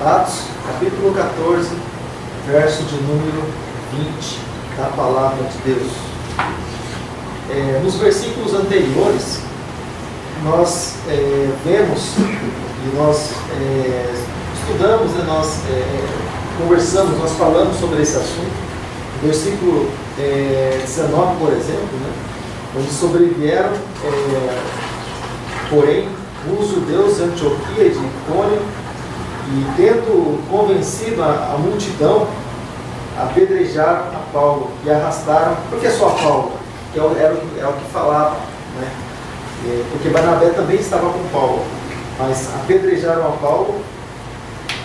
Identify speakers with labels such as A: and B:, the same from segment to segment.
A: Atos, capítulo 14, verso de número 20, da palavra de Deus. Nos versículos anteriores, nós vemos e nós estudamos, nós conversamos, nós falamos sobre esse assunto. No versículo 19, por exemplo, onde sobrevieram, porém, os judeus de Antioquia e de Icônio, e tendo convencido a multidão, apedrejaram a Paulo e arrastaram. Por que só Paulo? Que é o que falava, né? Porque Barnabé também estava com Paulo, mas apedrejaram a Paulo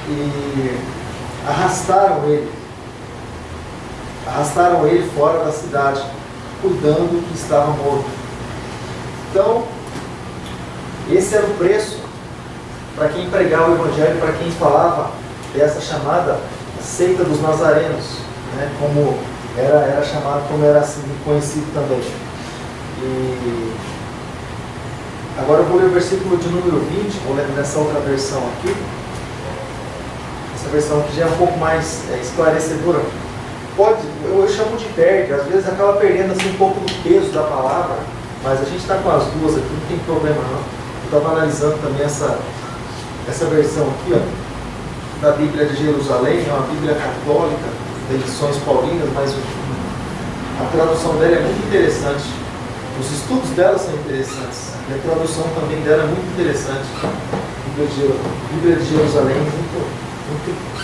A: e arrastaram ele fora da cidade, cuidando que estava morto. Então, esse era o preço para quem pregava o Evangelho, para quem falava dessa chamada seita dos nazarenos, né? Como era chamado, como era assim conhecido também. E agora eu vou ler o versículo de número 20, vou ler nessa outra versão aqui. Essa versão aqui já é um pouco mais esclarecedora. Eu chamo de perde, às vezes acaba perdendo assim, um pouco do peso da palavra, mas a gente está com as duas aqui, não tem problema não. Eu estava analisando também essa versão aqui, ó, da Bíblia de Jerusalém, é uma Bíblia católica, de edições paulinas, mas a tradução dela é muito interessante. Os estudos dela são interessantes, e a tradução também dela é muito interessante. A Bíblia de Jerusalém é muito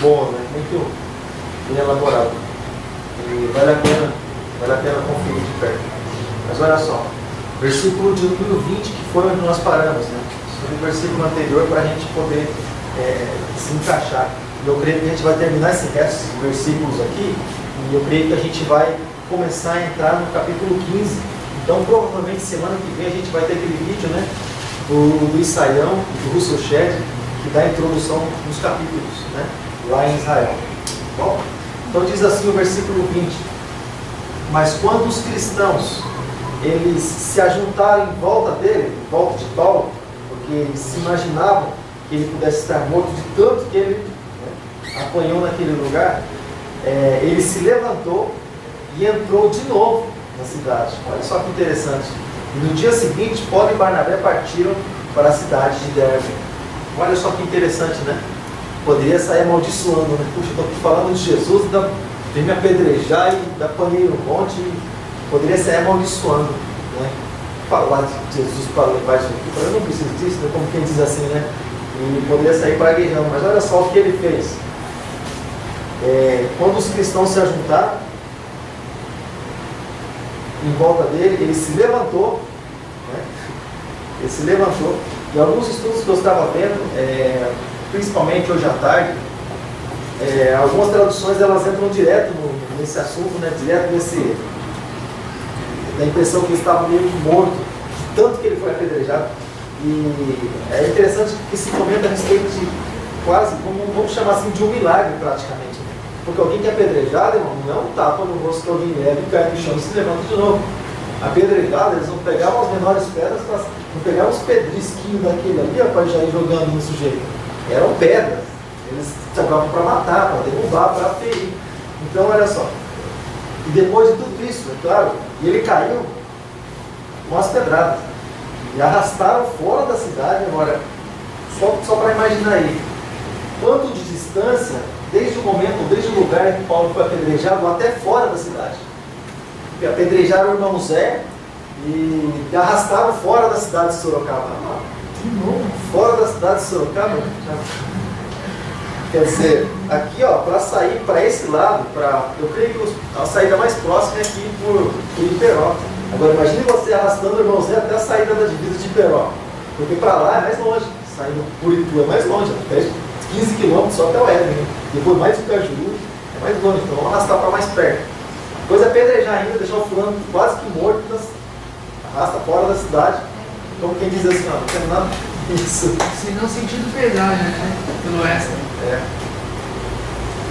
A: boa, né? Muito bem elaborada. E vale a pena conferir de perto. Mas olha só, versículo de número 20, que foi onde nós paramos, né? Sobre o versículo anterior, para a gente poder se encaixar. E eu creio que a gente vai terminar esses versículos aqui, e eu creio que a gente vai começar a entrar no capítulo 15. Então, provavelmente, semana que vem, a gente vai ter aquele vídeo, né? Do Isaião e do Russell Shedd, que dá a introdução nos capítulos, né? Lá em Israel. Bom, então diz assim o versículo 20: mas quando os cristãos eles se ajuntaram em volta dele, em volta de Paulo, porque eles se imaginavam que ele pudesse estar morto de tanto que ele apanhou naquele lugar, ele se levantou e entrou de novo na cidade. Olha só que interessante. E no dia seguinte, Paulo e Barnabé partiram para a cidade de Derbe. Olha só que interessante, né? Poderia sair amaldiçoando, né? Puxa, estou aqui falando de Jesus, vem me apedrejar e apanhei um monte. Poderia sair amaldiçoando, né? Falar de Jesus para levar isso aqui. Eu não preciso disso, né? Como quem diz assim, né? E poderia sair praguejando. Mas olha só o que ele fez. Quando os cristãos se ajuntaram em volta dele, ele se levantou, né? Ele se levantou. E alguns estudos que eu estava vendo, principalmente hoje à tarde, algumas traduções elas entram direto nesse assunto, né? Direto da impressão que ele estava meio que morto, de tanto que ele foi apedrejado. E é interessante que se comenta a respeito de quase, vamos chamar assim, de um milagre praticamente. Né? Porque alguém que é apedrejado, irmão, não é um tapa no rosto que alguém leva e cai no chão e se levanta de novo. Apedrejado, eles não pegavam as menores pedras, não pegavam os pedrisquinhos daquele ali para já ir jogando no sujeito. Eram pedras. Eles jogavam para matar, para derrubar, para ferir. Então, olha só. E depois de tudo isso, é claro, ele caiu com as pedradas. E arrastaram fora da cidade. Agora, só para imaginar aí, quanto de distância, desde o lugar em que Paulo foi apedrejado, até fora da cidade. Porque apedrejaram o irmão Zé e arrastaram fora da cidade de Sorocaba. De novo, fora da cidade de Sorocaba. Quer dizer, aqui para sair para esse lado, eu creio que a saída mais próxima é aqui por Iperó. Agora imagine você arrastando o irmão Zé até a saída da divisa de Iperó. Porque para lá é mais longe, saindo por Itu é mais longe, até 15 quilômetros só até o Éden. Depois mais o Cajuru, é mais longe, então vamos arrastar para mais perto. Depois apedrejar ainda, deixar o fulano quase que morto, arrasta fora da cidade. Como quem diz assim, não tem nada disso.
B: Se não sentido pedágio, né? Pelo oeste.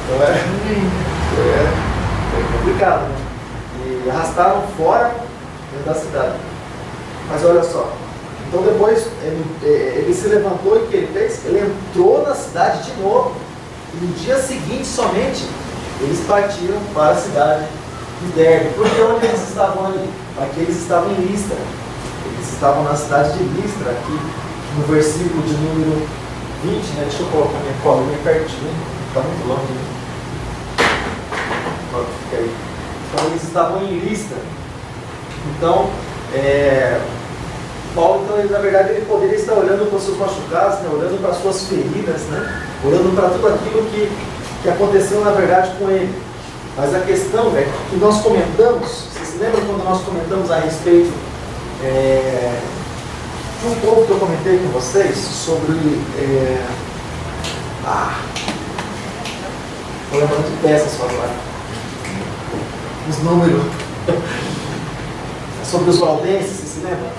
A: Então é complicado, né? E arrastaram fora da cidade. Mas olha só. Então depois ele se levantou e o que ele fez? Ele entrou na cidade de novo. E no dia seguinte somente, eles partiram para a cidade de Derbe. Porque onde eles estavam ali? Aqui eles estavam em Listra. Eles estavam na cidade de Listra, aqui no versículo de número 20, né? Deixa eu colocar minha colinha pertinho, está muito longe. Né? Fica aí. Então eles estavam em Listra. Então, Paulo, então, na verdade, ele poderia estar olhando para os seus machucados, né? Olhando para as suas feridas, né? Olhando para tudo aquilo que aconteceu, na verdade, com ele. Mas a questão é que nós comentamos, vocês se lembram quando nós comentamos a respeito de um pouco que eu comentei com vocês sobre estou lembrando de peças só agora, os números sobre os valdenses, vocês se lembram?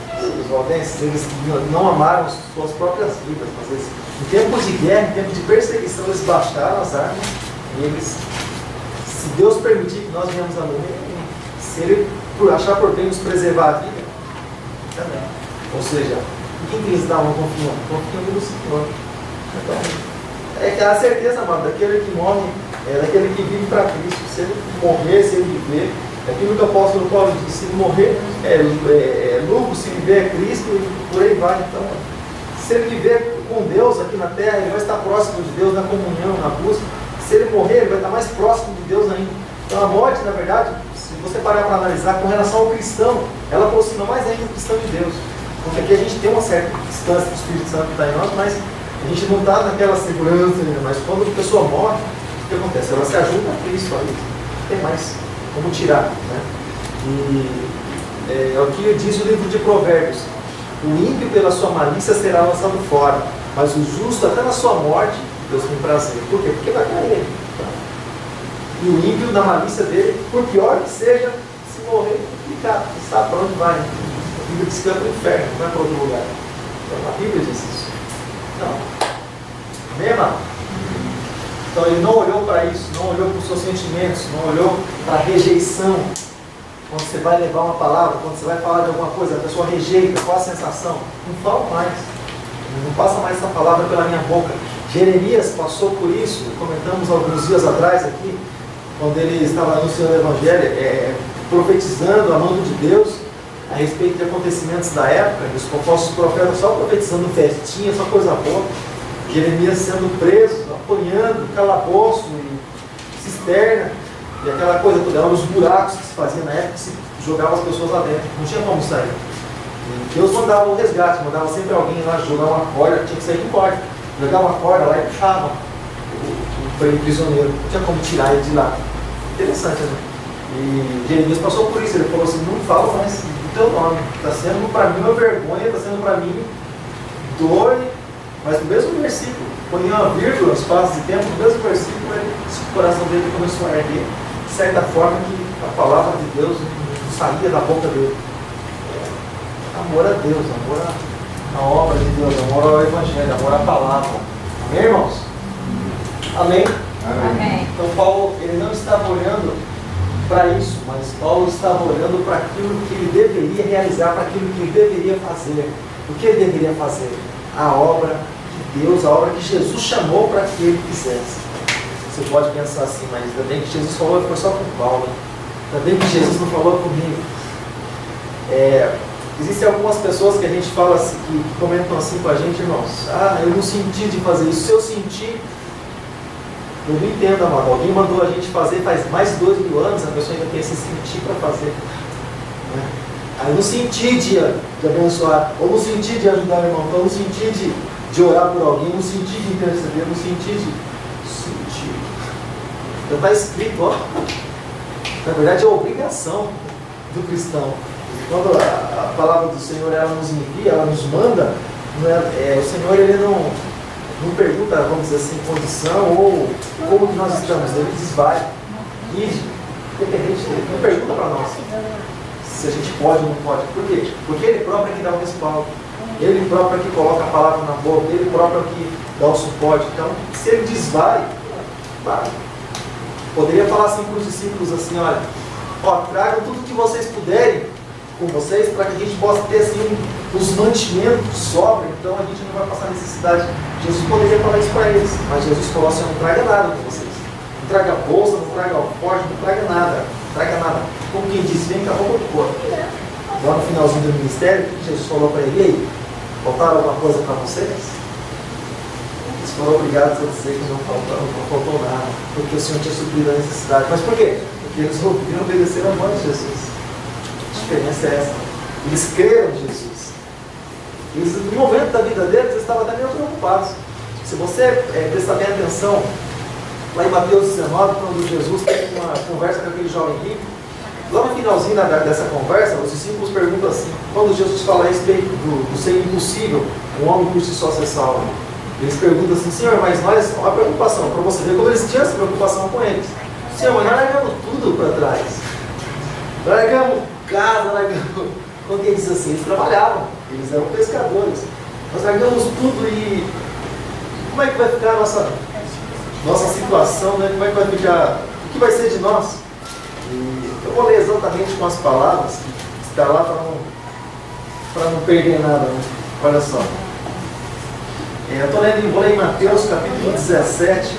A: Os valdenses, eles não amaram suas próprias vidas, mas eles, em tempos de guerra, em tempos de perseguição, eles baixaram as armas e eles, se Deus permitir que nós venhamos a morrer, se Ele achar por bem nos preservar a vida, também. Ou seja, em quem que eles estavam confiando? Confiando no Senhor. Então, é aquela certeza, amado, daquele que morre, daquele que vive para Cristo. Se ele morrer, se ele viver, é aquilo que o apóstolo Paulo disse: se ele morrer é lucro, se viver é Cristo, e por aí vai. Então, se ele viver com Deus aqui na terra, ele vai estar próximo de Deus na comunhão, na busca. Se ele morrer, ele vai estar mais próximo de Deus ainda. Então, a morte, na verdade, se você parar para analisar com relação ao cristão, ela aproxima mais ainda o cristão de Deus. Porque aqui a gente tem uma certa distância do Espírito Santo que está em nós, mas a gente não está naquela segurança ainda. Mas quando a pessoa morre, o que acontece? Ela se ajuda a Cristo aí. Não tem mais como tirar. Né? E é o que diz o livro de Provérbios: o ímpio pela sua malícia será lançado fora, mas o justo até na sua morte Deus tem prazer. Por quê? Porque vai cair. E o ímpio, na malícia dele, por pior que seja, se morrer, fica, sabe para onde vai. A Bíblia diz que vai para o inferno, não vai para outro lugar. Então, a Bíblia diz isso. Não. Amém, irmão? Então ele não olhou para isso, não olhou para os seus sentimentos, não olhou para a rejeição. Quando você vai levar uma palavra, quando você vai falar de alguma coisa, a pessoa rejeita, qual a sensação? Não falo mais. Não passa mais essa palavra pela minha boca. Jeremias passou por isso, comentamos alguns dias atrás aqui, quando ele estava anunciando o Evangelho, profetizando a mão de Deus a respeito de acontecimentos da época, e os falsos profetas só profetizando festinha, só coisa boa. Jeremias sendo preso, apanhando, calabouço e cisterna, e aquela coisa toda, eram os buracos que se faziam na época, que se jogavam as pessoas lá dentro, não tinha como sair. E Deus mandava o resgate, mandava sempre alguém lá jogar uma corda, tinha que sair com corda, jogava uma corda lá e puxava o prisioneiro, não tinha como tirar ele de lá. Interessante, né? E Jeremias passou por isso, ele falou assim: não falo mais do teu nome, está sendo para mim uma vergonha, está sendo para mim dor. Mas no mesmo versículo, põe uma vírgula, espaço de tempo, no mesmo versículo, o coração dele começou a arder, de certa forma que a palavra de Deus não saía da boca dele. Amor a Deus, amor à obra de Deus, amor ao Evangelho, amor à palavra. Amém, irmãos? Amém?
C: Amém.
A: Então Paulo, ele não estava olhando para isso, mas Paulo estava olhando para aquilo que ele deveria realizar, para aquilo que ele deveria fazer. O que ele deveria fazer? A obra de Deus, a obra que Jesus chamou para que ele fizesse. Você pode pensar assim: mas ainda bem que Jesus falou, foi só com Paulo. Ainda bem que Jesus não falou comigo. Existem algumas pessoas que a gente fala assim, que comentam assim com a gente: irmãos, eu não senti de fazer isso. Se eu sentir, eu não entendo, amado. Alguém mandou a gente fazer faz mais de 2000 anos, a pessoa ainda tem que se sentir para fazer. Né? Eu não senti de abençoar, ou não senti de ajudar o irmão, ou não senti de orar por alguém, não senti de interceder, não senti de sentir. Então está escrito, ó. Na verdade é a obrigação do cristão. Quando a palavra do Senhor ela nos envia, ela nos manda, o Senhor ele não pergunta, vamos dizer assim, condição ou como que nós estamos. Ele diz: vai, ide, independente dele. Não pergunta para nós se a gente pode ou não pode. Por quê? Porque Ele próprio é que dá o respaldo. Ele próprio é que coloca a palavra na boca. Ele próprio é que dá o suporte. Então, se Ele diz vai. Poderia falar assim para os discípulos assim: olha, tragam tudo que vocês puderem com vocês para que a gente possa ter assim os mantimentos que sobram. Então a gente não vai passar necessidade Jesus poderia falar isso para eles, mas Jesus falou assim: não traga nada com vocês. Não traga bolsa, não traga alforje, não traga nada. Não traga nada. Como quem disse, vem com a roupa do corpo. Lá no finalzinho do ministério, Jesus falou para ele: e aí, faltaram alguma coisa para vocês? Eles foram obrigados a dizer que não faltou nada, porque o Senhor tinha suprido a necessidade. Mas por quê? Porque eles ouviram obedecer a voz de Jesus. A diferença é essa. Eles creram em Jesus. Eles, no momento da vida deles, eles estavam até meio preocupados. Se você prestar bem atenção, lá em Mateus 19, quando Jesus tem uma conversa com aquele jovem rico, lá no finalzinho dessa conversa, os discípulos perguntam assim, quando Jesus fala a respeito do ser impossível, um homem por si só ser salvo, eles perguntam assim: Senhor, mas nós, uma preocupação, para você ver como eles tinham essa preocupação com eles. Senhor, mas nós largamos tudo para trás. Largamos casa, largamos... Quando ele diz assim, eles trabalhavam, eles eram pescadores. Nós largamos tudo e como é que vai ficar a nossa situação, né? Como é que vai ficar, o que vai ser de nós? E eu vou ler exatamente com as palavras, que está lá para não perder nada, né? Olha só. Eu vou ler em Mateus capítulo 17,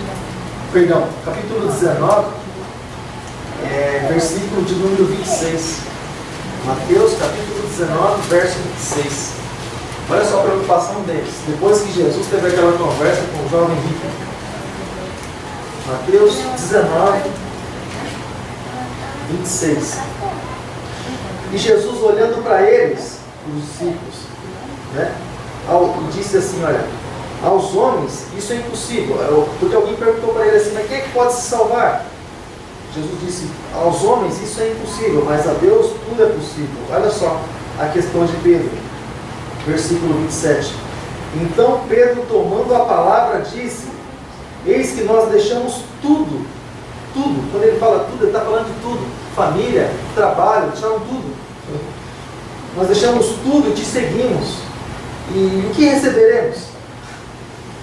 A: perdão, capítulo 19, versículo de número 26. Mateus capítulo 19, verso 26. Olha só a preocupação deles. Depois que Jesus teve aquela conversa com o jovem rico. Mateus 19, 26. E Jesus, olhando para eles, os discípulos, né, disse assim: olha, aos homens isso é impossível. Porque alguém perguntou para ele assim: mas quem é que pode se salvar? Jesus disse: aos homens isso é impossível, mas a Deus tudo é possível. Olha só a questão de Pedro, versículo 27. Então Pedro, tomando a palavra, disse: eis que nós deixamos tudo. Quando ele fala tudo, ele está falando de tudo. Família, trabalho, deixaram tudo. Nós deixamos tudo e te seguimos. E o que receberemos?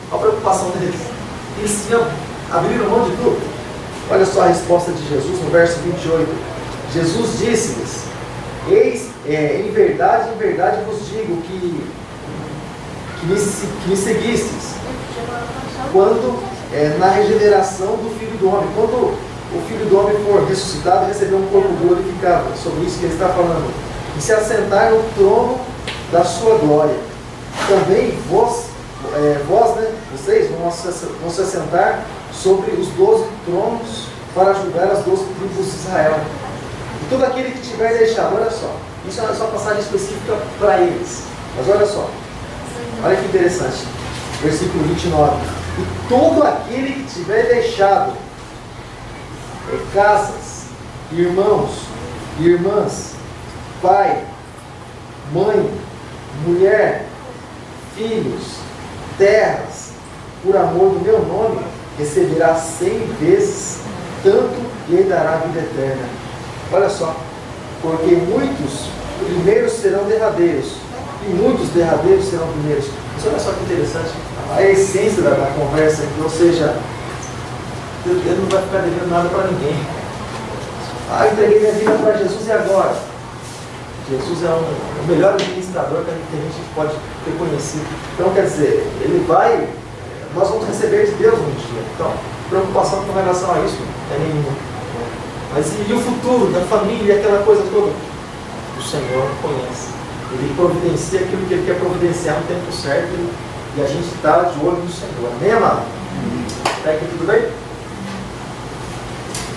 A: Qual a preocupação deles? Eles abriram mão de tudo. Olha só a resposta de Jesus no verso 28. Jesus disse-lhes: eis, em verdade vos digo que me seguistes, quando na regeneração do Filho do Homem, quando o Filho do Homem for ressuscitado e receber um corpo glorificado, sobre isso que ele está falando, e se assentar no trono da sua glória. Também vocês vão se assentar sobre os 12 tronos para julgar as 12 tribos de Israel. E todo aquele que tiver deixado, olha só, isso é só passagem específica para eles, mas olha só, olha que interessante, versículo 29. E todo aquele que tiver deixado casas, irmãos, irmãs, pai, mãe, mulher, filhos, terras, por amor do meu nome, receberá 100 vezes tanto e lhe dará a vida eterna. Olha só, porque muitos primeiros serão derradeiros e muitos derradeiros serão primeiros. Mas olha só que interessante, a essência da conversa aqui, ou seja, ele não vai ficar devendo nada para ninguém. Eu entreguei minha vida para Jesus e agora? Jesus é o melhor administrador que a gente pode ter conhecido. Então, quer dizer, nós vamos receber de Deus um dia. Então, preocupação com relação a isso é nenhuma. Mas e o futuro da família, aquela coisa toda? O Senhor conhece. Ele providencia aquilo que Ele quer providenciar no tempo certo e a gente está de olho no Senhor. Amém, amado? Está aqui tudo bem?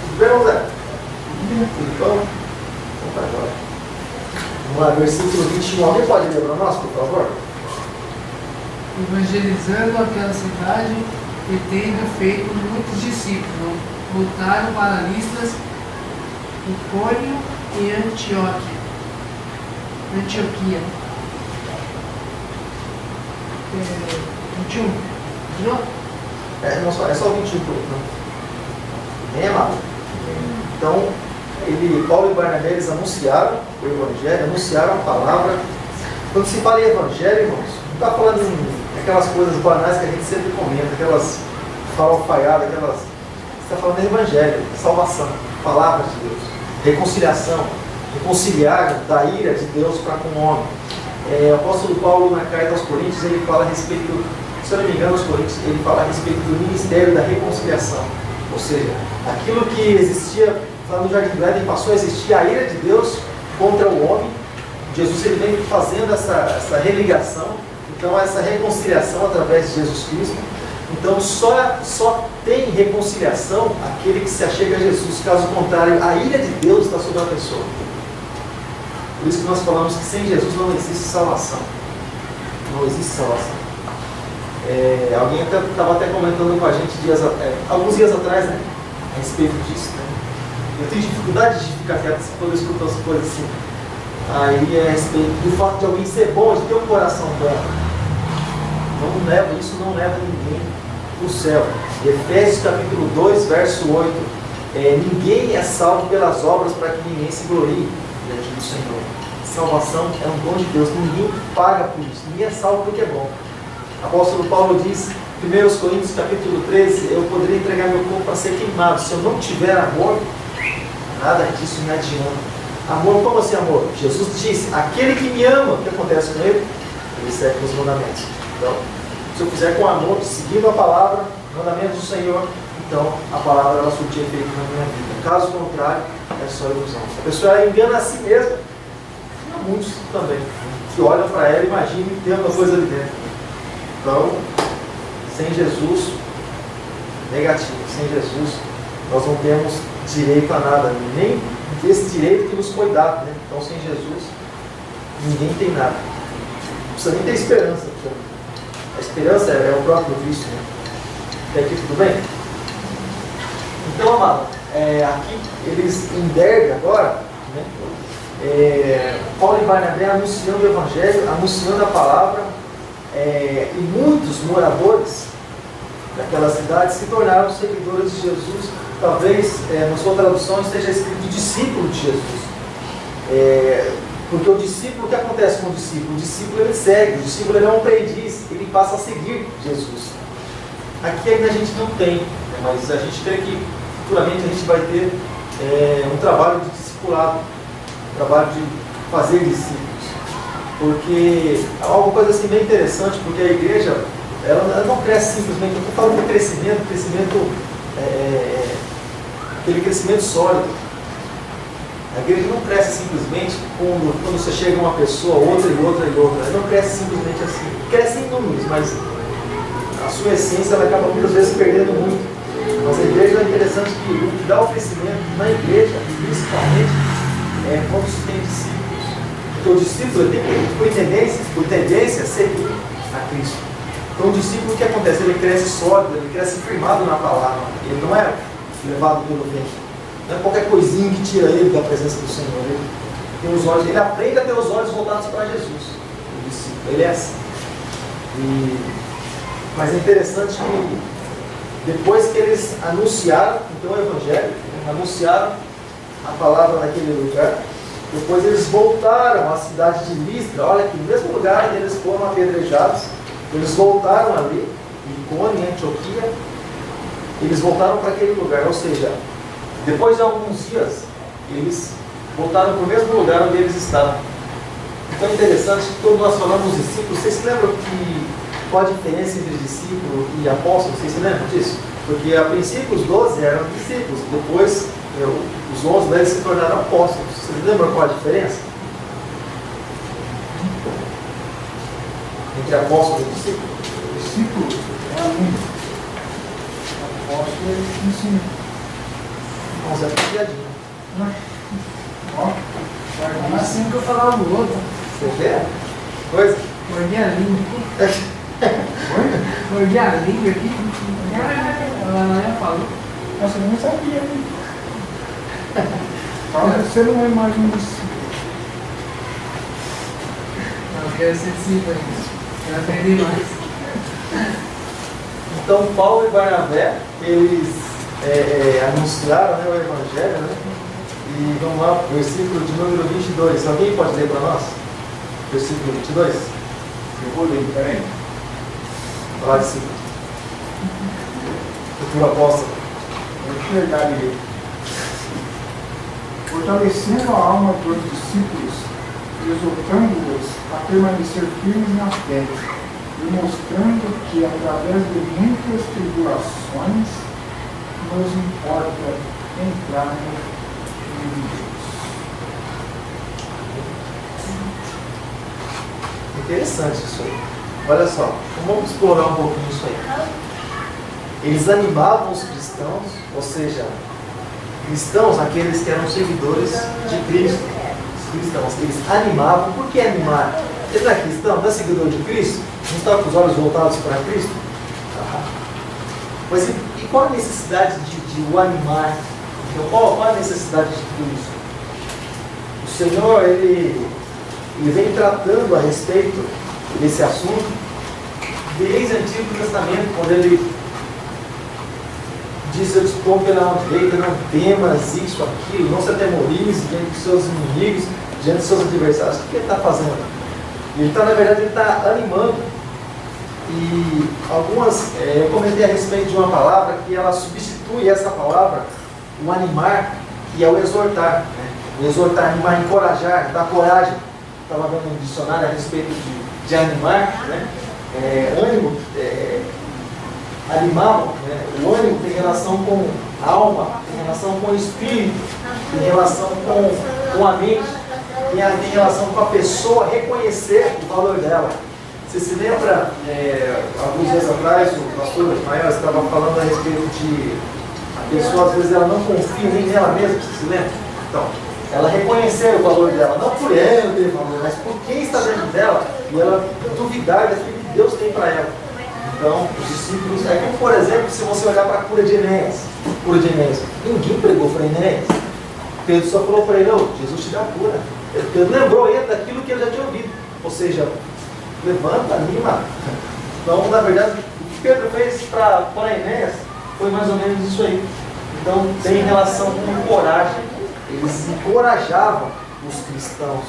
A: Tudo bem, José? Tudo bom? Vamos para agora. Vamos lá, versículo 21. Alguém pode ler para nós, por favor?
B: Evangelizando aquela cidade e tendo feito muitos discípulos, voltaram para Listra, Icônio e Antioquia. 21. Não?
A: É só o 21. Bem amado. Então, Paulo e Barnabé, eles anunciaram o Evangelho, anunciaram a palavra. Quando se fala em Evangelho, irmãos, não está falando em aquelas coisas banais que a gente sempre comenta, aquelas farofaiadas, está falando em Evangelho, salvação, palavra de Deus, reconciliação, reconciliar da ira de Deus para com o homem. O apóstolo Paulo, na carta aos Coríntios, ele fala a respeito Se eu não me engano, os Coríntios, ele fala a respeito do ministério da reconciliação. Ou seja, aquilo que existia lá no Jardim do Éden passou a existir, a ira de Deus contra o homem. Jesus ele vem fazendo essa religação, então essa reconciliação através de Jesus Cristo. Então só tem reconciliação aquele que se achega a Jesus. Caso contrário, a ira de Deus está sobre a pessoa. Por isso que nós falamos que sem Jesus não existe salvação. Não existe salvação. Alguém estava até comentando com a gente alguns dias atrás, né, a respeito disso. Né? Eu tenho dificuldade de ficar quieto quando eu escuto as coisas assim. Aí é a respeito do fato de alguém ser bom, de ter um coração bom. Isso não leva ninguém para o céu. Efésios capítulo 2, verso 8. Ninguém é salvo pelas obras para que ninguém se glorie diante do Senhor. Salvação é um dom de Deus, ninguém paga por isso, ninguém é salvo porque é bom. O apóstolo Paulo diz, 1 Coríntios capítulo 13, eu poderia entregar meu corpo para ser queimado. Se eu não tiver amor, nada disso me adianta. Amor, como assim amor? Jesus disse, aquele que me ama, o que acontece com ele? Ele segue os mandamentos. Então, se eu fizer com amor, seguindo a palavra, mandamentos do Senhor, então a palavra ela surtir efeito na minha vida. Caso contrário, é só ilusão. A pessoa ela engana a si mesma, e há muitos também, que olham para ela e imaginam que tem uma coisa ali dentro. Então, sem Jesus, negativo. Sem Jesus, nós não temos direito a nada, nem esse direito que nos foi dado. Né? Então, sem Jesus, ninguém tem nada. Não precisa nem ter esperança. A esperança é o próprio Cristo. Né? Até aqui tudo bem? Então, amado, aqui eles endergam agora, né? Paulo e Barnabé anunciando o Evangelho, anunciando a palavra. E muitos moradores daquela cidade se tornaram seguidores de Jesus. Talvez na sua tradução esteja escrito discípulo de Jesus. Porque o discípulo, o que acontece com o discípulo? O discípulo ele segue, o discípulo ele é um aprendiz, ele passa a seguir Jesus. Aqui ainda a gente não tem, né, mas a gente crê que futuramente a gente vai ter um trabalho de discipulado, um trabalho de fazer discípulos. Porque é uma coisa assim bem interessante, porque a igreja ela não cresce simplesmente, eu estou falando de crescimento, aquele crescimento sólido. A igreja não cresce simplesmente quando você chega uma pessoa, outra e outra e outra. Ela não cresce simplesmente assim. Cresce em números, mas a sua essência ela acaba muitas vezes perdendo muito. Mas a igreja é interessante que o que dá o crescimento na igreja, principalmente, é quando se tem discípulos. Porque o discípulo ele tem por tendência a seguir a Cristo. Então o discípulo, o que acontece? Ele cresce sólido, ele cresce firmado na palavra. Ele não é levado pelo vento. Não é qualquer coisinha que tira ele da presença do Senhor. Ele aprende a ter os olhos voltados para Jesus. O discípulo, ele é assim. Mas é interessante que depois que eles anunciaram então, o Evangelho, anunciaram a palavra naquele lugar, depois eles voltaram à cidade de Listra. Olha aqui, no mesmo lugar onde eles foram apedrejados, eles voltaram ali, em Icônio, em Antioquia, eles voltaram para aquele lugar, ou seja, depois de alguns dias, eles voltaram para o mesmo lugar onde eles estavam. Então é interessante que quando nós falamos discípulos, vocês se lembram qual a diferença entre discípulo e apóstolo? Vocês se lembram disso? Porque a princípio os 12 eram discípulos, depois os 11 deles se tornaram apóstolos. Vocês lembram qual a diferença? Entre apóstolo e discípulo?
C: Discípulo é aluno. Apóstolo é ensino.
A: Mas é piadinha.
C: Ó,
B: Assim que eu falava o outro.
A: Você quer? Coisa?
B: Mordi a língua aqui. Mordi a língua aqui. Ela não falou.
C: Nossa, eu não sabia. Você não é mais um discípulo.
B: Não, eu quero ser discípulo ainda. Quero aprender mais.
A: Então Paulo e Barnabé, eles anunciaram, né, o Evangelho, né? E vamos lá, versículo de número 22. Alguém pode ler para nós? Versículo 22.
C: Eu vou ler, peraí.
A: Falar de si. Futuro apóstolo.
C: Vou enxergar ele. Fortalecendo a alma dos discípulos, exortando-os a permanecer firmes na fé, demonstrando que através de muitas tribulações nos importa entrar no reino de Deus.
A: Interessante isso aí. Olha só, vamos explorar um pouquinho isso aí. Eles animavam os cristãos, ou seja, cristãos, aqueles que eram seguidores de Cristo. Os cristãos, eles animavam. Por que animar? Ele não é cristão, não é seguidor de Cristo? Não está com os olhos voltados para Cristo? Mas e qual a necessidade de o animar? Então, qual a necessidade de tudo isso? O Senhor, ele vem tratando a respeito desse assunto desde o Antigo Testamento, quando ele diz: eu estou pela direita, não temas isso, aquilo, não se atemorize diante dos seus inimigos, diante dos seus adversários. O que ele está fazendo? Ele está, na verdade, ele está animando. E algumas, eu comentei a respeito de uma palavra que ela substitui essa palavra, o animar, que é o exortar, né? O exortar, animar, encorajar, dar coragem. Estava vendo um dicionário a respeito de animar, né? Ânimo, animal, né? O ânimo tem relação com a alma, tem relação com o espírito, tem relação com a mente, tem relação com a pessoa reconhecer o valor dela. Você se lembra, alguns dias atrás, o pastor Ismael estava falando a respeito de a pessoa, às vezes, ela não confia nem nela mesma, você se lembra? Então, ela reconhecer o valor dela, não por ela ter valor, mas por quem está dentro dela, e ela duvidar daquilo que Deus tem para ela. Então, os discípulos, como por exemplo, se você olhar para a cura de Enéas, ninguém pregou para Enéas. Pedro só falou para ele: não, Jesus te dá a cura. Pedro lembrou ele daquilo que ele já tinha ouvido, ou seja, levanta, anima. Então, na verdade, o que Pedro fez para Enéas foi mais ou menos isso aí. Então, tem relação com coragem. Eles encorajavam os cristãos,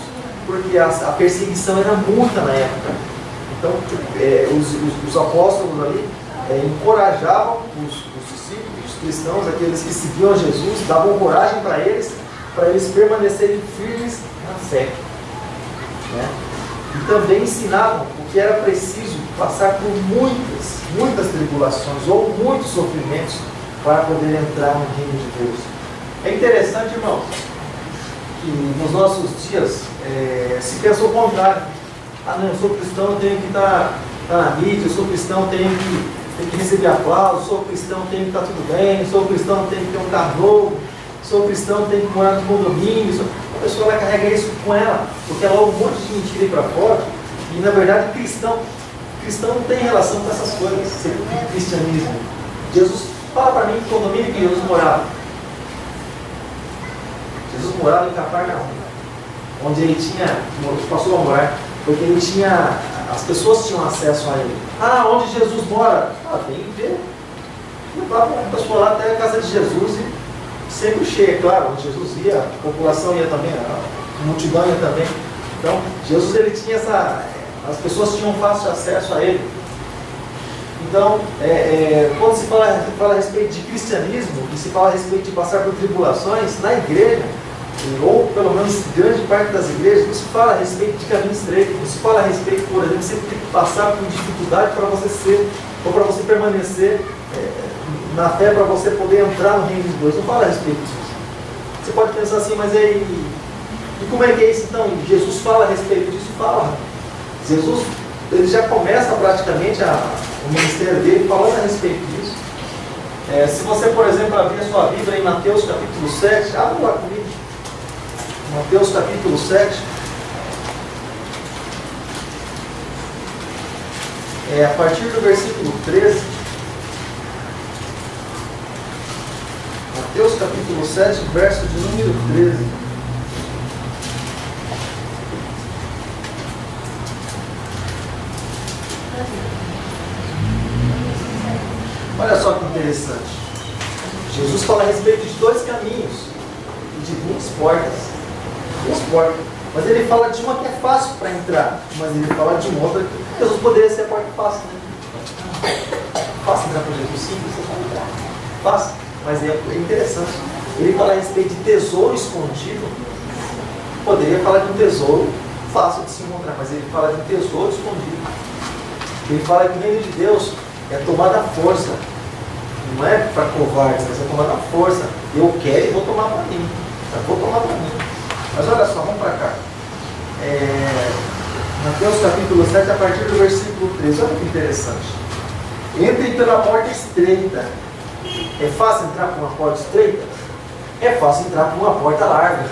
A: porque a perseguição era muita na época. Então, os apóstolos ali encorajavam os discípulos, os cristãos, aqueles que seguiam a Jesus, davam coragem para eles permanecerem firmes na fé, né? E também ensinavam o que era preciso passar por muitas tribulações ou muitos sofrimentos para poder entrar no reino de Deus. É interessante, irmãos, que nos nossos dias se pensa o contrário. Ah, não, eu sou cristão, eu tenho que estar na mídia, eu sou cristão, tenho que receber aplausos, sou cristão, tenho que estar tudo bem, sou cristão, tenho que ter um carro novo, sou cristão, tenho que morar no condomínio. A pessoa ela carrega isso com ela, porque ela ouve um monte de mentira aí para fora, e na verdade cristão não tem relação com essas coisas, cristianismo. Jesus, fala para mim que condomínio que Jesus morava. Jesus morava em Cafarnaum, onde ele passou a morar, porque ele tinha, as pessoas tinham acesso a ele. Ah, onde Jesus mora? Tem que ver. Levava uma pessoa lá até a casa de Jesus e sempre cheia, claro, onde Jesus ia, a população ia também, a multidão ia também. Então, Jesus ele tinha as pessoas tinham fácil acesso a ele. Então, quando se fala a respeito de cristianismo, e se fala a respeito de passar por tribulações, na igreja, ou pelo menos grande parte das igrejas, não se fala a respeito de caminho estreito, não se fala a respeito, por exemplo, você tem que passar por dificuldade para você ser, ou para você permanecer na fé, para você poder entrar no reino de Deus. Não fala a respeito disso. Você pode pensar assim, mas e como é que é isso então? E Jesus fala a respeito disso? Fala. Jesus, ele já começa praticamente o ministério dele falando a respeito disso. Se você, por exemplo, abrir a sua Bíblia em Mateus capítulo 7, abre lá comigo. Mateus capítulo 7. A partir do versículo 13. Mateus capítulo 7, verso de número 13. Olha só que interessante. Jesus fala a respeito de dois caminhos e de duas portas. Mas ele fala de uma que é fácil para entrar, mas ele fala de uma outra que Jesus poderia ser a porta fácil, né? Fácil entrar para Jesus, simples, você pode entrar. Fácil, mas é interessante. Ele fala a respeito de tesouro escondido. Poderia falar de um tesouro fácil de se encontrar, mas ele fala de um tesouro escondido. Ele fala que o reino de Deus é tomado à força. Não é para covardes, mas é tomado à força. Eu quero e vou tomar para mim. Eu vou tomar para mim. Mas olha só, vamos para cá. Mateus capítulo 7, a partir do versículo 13. Olha que interessante. Entrem pela porta estreita. É fácil entrar por uma porta estreita? É fácil entrar por uma porta larga.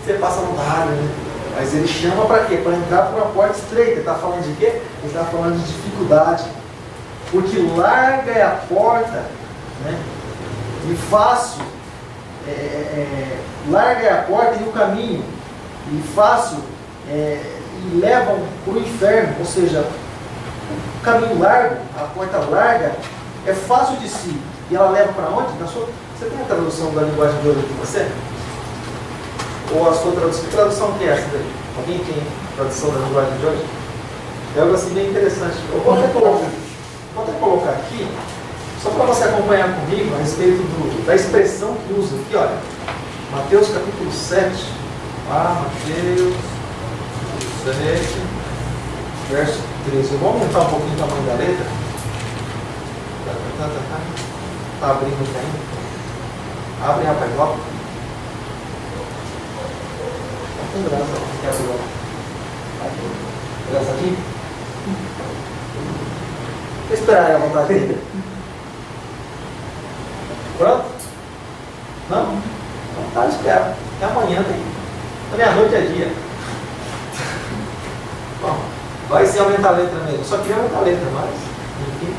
A: Você passa no largo, né? Mas ele chama para quê? Para entrar por uma porta estreita. Ele está falando de quê? Ele está falando de dificuldade. Porque larga é a porta, né? E fácil, larga é a porta e o caminho. E fácil, e levam para o inferno. Ou seja, o caminho largo, a porta larga, é fácil de si. E ela leva para onde? Você tem a tradução da linguagem de hoje aqui, você? Ou a sua tradução? Que tradução que é essa daí? Alguém tem tradução da linguagem de hoje? É algo assim bem interessante. Eu vou até colocar aqui, só para você acompanhar comigo a respeito da expressão que usa aqui, olha. Mateus capítulo 7. Mateus 7, verso 13. Eu vou aumentar um pouquinho o tamanho da letra. Está abrindo aqui ainda. Abre, rapaz, logo. Não tem graça, não. Quer abrir logo? Graça aqui? Vou esperar aí a vontade dele. Pronto? Não? Então tá, espera. Até amanhã tem. Meia-noite é dia. Bom, vai ser aumentar a letra mesmo. Só queria aumentar a letra, mas enfim.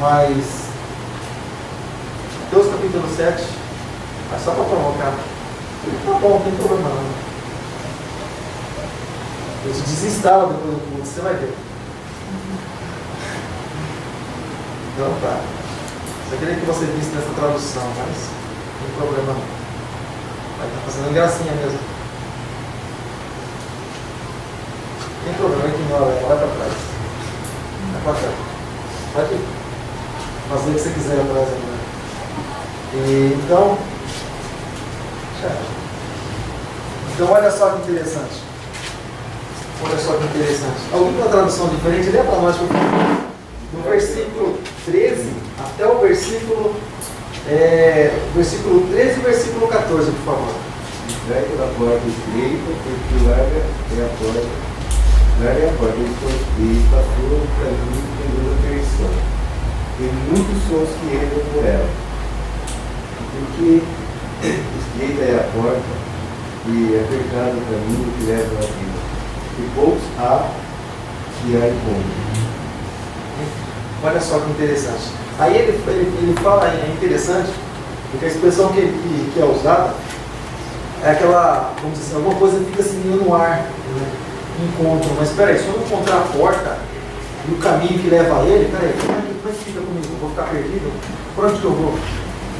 A: Mas Mateus capítulo 7. Mas só para provocar. Tá bom, não tem problema não. Eu te desinstalo depois do culto, você vai ver. Então tá. Só queria que você visse nessa tradução, mas não tem problema não. Vai estar fazendo gracinha mesmo. Não tem problema, ignora ela, vai para trás. Vai para trás. Pode fazer o que você quiser atrás ainda. Então olha só que interessante. Olha só que interessante. Alguém tem uma tradução diferente? Lê para nós, por favor. Do versículo 13 até o versículo 13 e versículo 14, por favor.
D: Vai pela porta estreita, porque larga é a porta. Larga é a porta, e passou o caminho que conduz a perdição. E muitos são os que entram por ela. Porque estreita é a porta, e é apertado o caminho que leva à vida. E poucos há que a encontram.
A: Olha só que interessante. Aí ele fala, é interessante, porque a expressão que é usada é aquela, vamos dizer assim, alguma coisa fica assim no ar, né? Encontro, mas espera aí, se eu não encontrar a porta e o caminho que leva a ele, peraí, como é que fica comigo? Eu vou ficar perdido? Por onde que eu vou?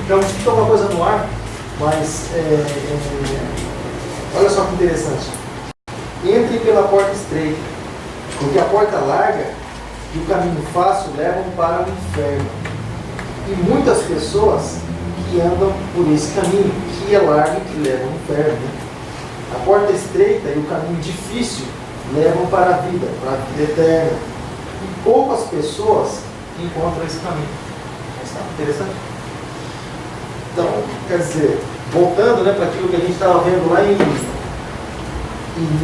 A: Então fica alguma coisa no ar, mas olha só que interessante. Entre pela porta estreita, porque a porta larga e o caminho fácil levam para o inferno. E muitas pessoas que andam por esse caminho, que é largo e que leva ao inferno. Né? A porta estreita e o caminho difícil levam para a vida eterna. E poucas pessoas encontram esse caminho. Está interessante? Então, quer dizer, voltando, né, para aquilo que a gente estava vendo lá em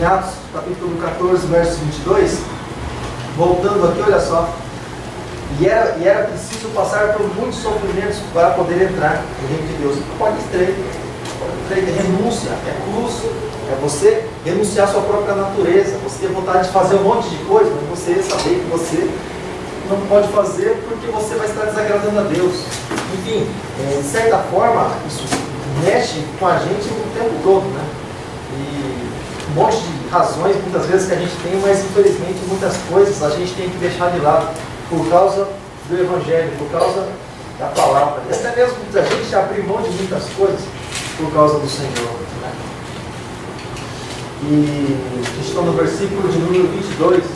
A: Atos, capítulo 14, verso 22, voltando aqui, olha só, e era preciso passar por muitos sofrimentos para poder entrar no reino de Deus. A porta estreita é renúncia, é cruz, é você renunciar à sua própria natureza, você ter vontade de fazer um monte de coisa, mas você saber que você não pode fazer porque você vai estar desagradando a Deus. Enfim, de certa forma, isso mexe com a gente o tempo todo, né? E um monte de razões, muitas vezes, que a gente tem, mas infelizmente muitas coisas a gente tem que deixar de lado por causa do Evangelho, por causa da palavra. E até mesmo a gente abrir mão de muitas coisas por causa do Senhor. Né? E a gente está no versículo de número 22. Né?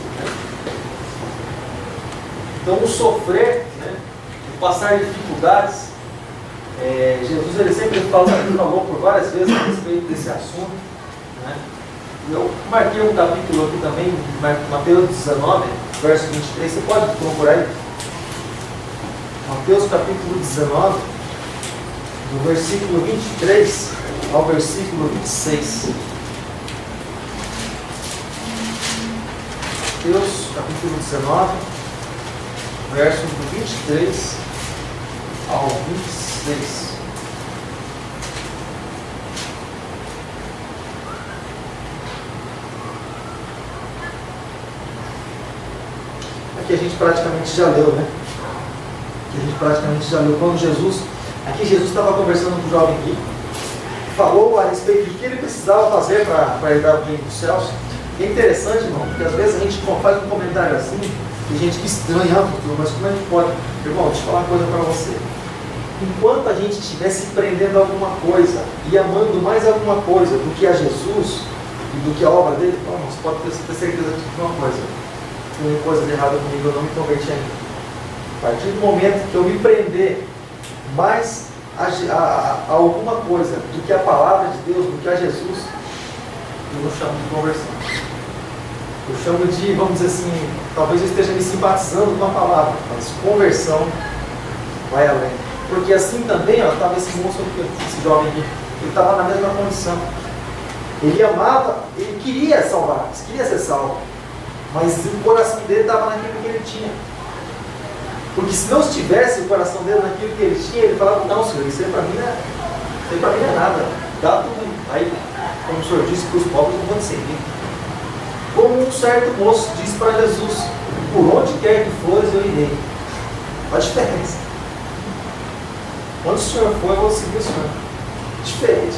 A: Então, o sofrer, né? O passar dificuldades, Jesus ele sempre falou por várias vezes a respeito desse assunto. Né? Eu marquei um capítulo aqui também, Mateus 19, verso 23, você pode procurar aí? Mateus capítulo 19, do versículo 23 ao versículo 26. Mateus capítulo 19, versos do 23 ao 26. Aqui a gente praticamente já leu, né? Quando aqui Jesus estava conversando com o jovem rico, falou a respeito do que ele precisava fazer para herdar o reino dos céus. E é interessante, irmão, porque às vezes a gente faz um comentário assim, e gente que estranha, mas como é que pode? Irmão, deixa eu falar uma coisa para você. Enquanto a gente estiver se prendendo a alguma coisa e amando mais alguma coisa do que a Jesus e do que a obra dele, você pode ter certeza de uma coisa. Tem coisa de errada comigo, eu não me converti ainda. A partir do momento que eu me prender mais a alguma coisa do que a palavra de Deus, do que a Jesus, eu não chamo de conversão. Eu chamo de, vamos dizer assim, talvez eu esteja me simpatizando com a palavra, mas conversão vai além. Porque assim também, estava esse moço, esse jovem aqui, ele estava na mesma condição. Ele amava, ele queria salvar, queria ser salvo, mas o coração dele estava naquilo que ele tinha. Porque se não estivesse o coração dele naquilo que ele tinha, ele falava, não, Senhor, isso aí para mim não é nada. Dá tudo. Aí, como o Senhor disse, que os pobres não vão te seguir. Como um certo moço disse para Jesus, por onde quer que fores, eu irei. Olha a diferença. Onde o Senhor for, eu vou seguir o Senhor. Diferente.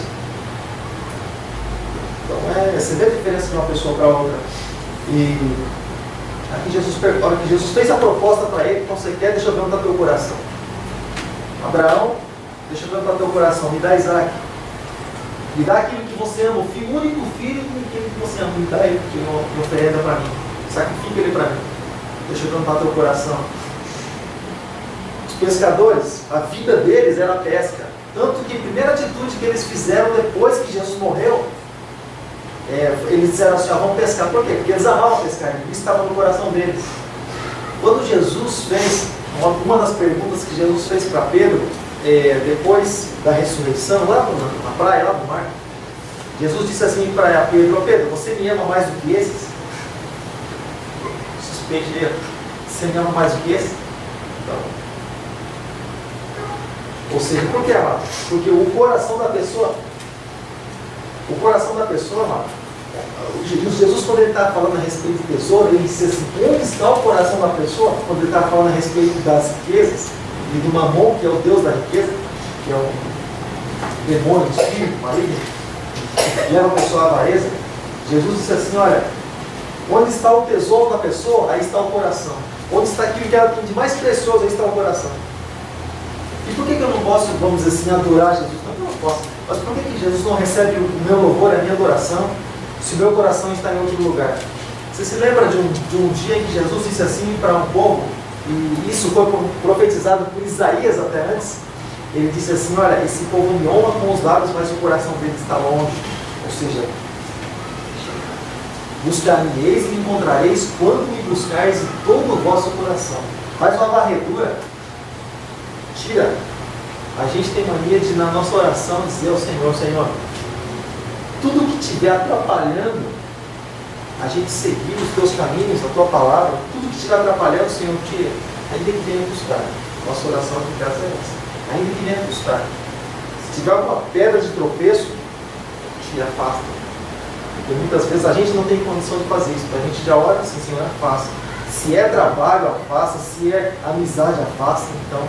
A: Então, você vê a diferença de uma pessoa para outra. E aqui a hora que Jesus fez a proposta para ele, então você quer, deixa eu ver onde está teu coração. Abraão, deixa eu ver onde está teu coração, me dá Isaac. Me dá aquilo que você ama, o único filho, aquilo que você ama, me dá ele, que me oferenda para mim. Sacrifica ele para mim. Deixa eu ver onde está teu coração. Os pescadores, a vida deles era a pesca. Tanto que a primeira atitude que eles fizeram depois que Jesus morreu, eles disseram assim, vamos pescar. Por quê? Porque eles amavam pescar, isso estava no coração deles. Quando Jesus fez, uma das perguntas que Jesus fez para Pedro, depois da ressurreição, lá na praia, lá no mar, Jesus disse assim para Pedro, Pedro, você me ama mais do que esses? Suspeite ele, você me ama mais do que esses? Então, ou seja, por que, amado? Porque o coração da pessoa, amado, Jesus, quando ele está falando a respeito de tesouro, ele disse assim, onde está o coração da pessoa? Quando ele está falando a respeito das riquezas, e do Mamon, que é o Deus da riqueza, que é o demônio, o espírito maligno, que leva a pessoa à avareza, Jesus disse assim, olha, onde está o tesouro da pessoa, aí está o coração. Onde está aquilo que ela tem de mais precioso, aí está o coração. E por que eu não posso, vamos dizer assim, adorar Jesus? Não que eu não posso. Mas por que Jesus não recebe o meu louvor, a minha adoração, se o meu coração está em outro lugar? Você se lembra de um dia em que Jesus disse assim para um povo, e isso foi profetizado por Isaías até antes? Ele disse assim, olha, esse povo me honra com os lábios, mas o coração dele está longe. Ou seja, buscar-me-eis e me encontrareis quando me buscareis em todo o vosso coração. Faz uma varredura. Tira. A gente tem mania de, na nossa oração, dizer ao Senhor, Senhor, tudo que estiver atrapalhando a gente seguir os teus caminhos, a tua palavra, tudo que estiver atrapalhando, Senhor, tira. Ainda que venha buscar. Nossa oração de casa é essa. Ainda que venha buscar. Se tiver alguma pedra de tropeço, tira, afasta. Porque muitas vezes a gente não tem condição de fazer isso. A gente já ora assim, Senhor, afasta. Se é trabalho, afasta. Se é amizade, afasta. Então,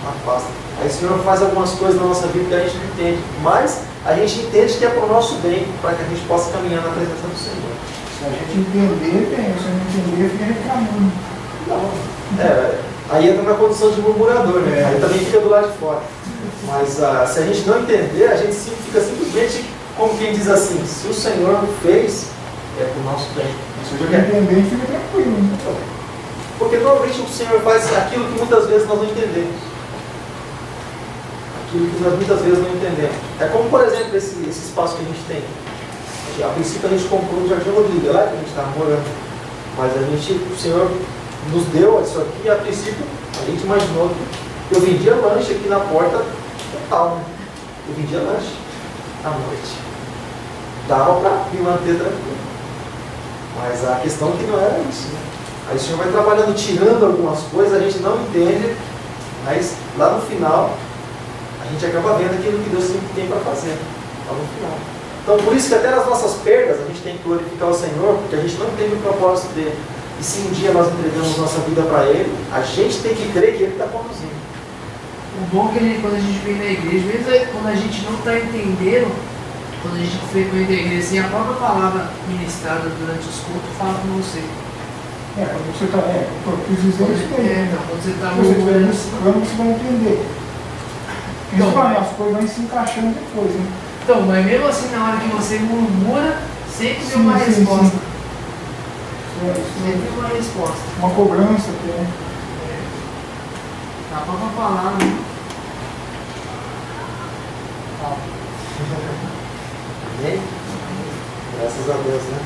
A: afasta. Aí o Senhor faz algumas coisas na nossa vida que a gente não entende. Mas a gente entende que é para o nosso bem, para que a gente possa caminhar na presença do Senhor.
C: Se a gente entender, bem. Se não entender, fica reclamando.
A: Não. Aí entra na condição de murmurador, né? Aí também fica do lado de fora. Mas se a gente não entender, a gente fica simplesmente como quem diz assim, se o Senhor fez, é para o nosso bem.
C: Se a gente entender, fica tranquilo. Né?
A: Porque normalmente o Senhor faz aquilo que muitas vezes nós não entendemos. Aquilo que nós muitas vezes não entendemos. É como, por exemplo, esse espaço que a gente tem. A princípio a gente comprou um Jardim Rodrigo, lá que a gente estava morando. Mas o Senhor nos deu isso aqui, a princípio, a gente imaginou que eu vendia lanche aqui na porta total, né? Eu vendia lanche à noite. Dava para me manter tranquilo. Mas a questão é que não era isso, né? Aí o Senhor vai trabalhando, tirando algumas coisas, a gente não entende, mas lá no final, a gente acaba vendo aquilo que Deus sempre tem para fazer, lá no final. Então, por isso que até nas nossas perdas, a gente tem que glorificar o Senhor, porque a gente não entende o propósito dele. E se um dia nós entregamos nossa vida para Ele, a gente tem que crer que Ele está conduzindo.
B: O bom é que quando a gente vem na igreja, mesmo quando a gente não está entendendo, quando a gente frequenta a igreja, assim, a própria palavra ministrada durante os cultos fala com você.
C: Quando você está, eu quis dizer isso aí.
B: Quando você está
C: Se você estiver buscando, você vai entender.
B: Então,
C: As coisas vão se encaixando depois, né?
B: Então, mas mesmo assim, na hora que você murmura, sempre tem
C: Sim,
B: uma
C: sim,
B: resposta.
C: sim.
B: Sempre uma resposta.
C: Uma cobrança aqui, né?
B: Dá pra falar, né?
A: Amém? Graças a Deus, né?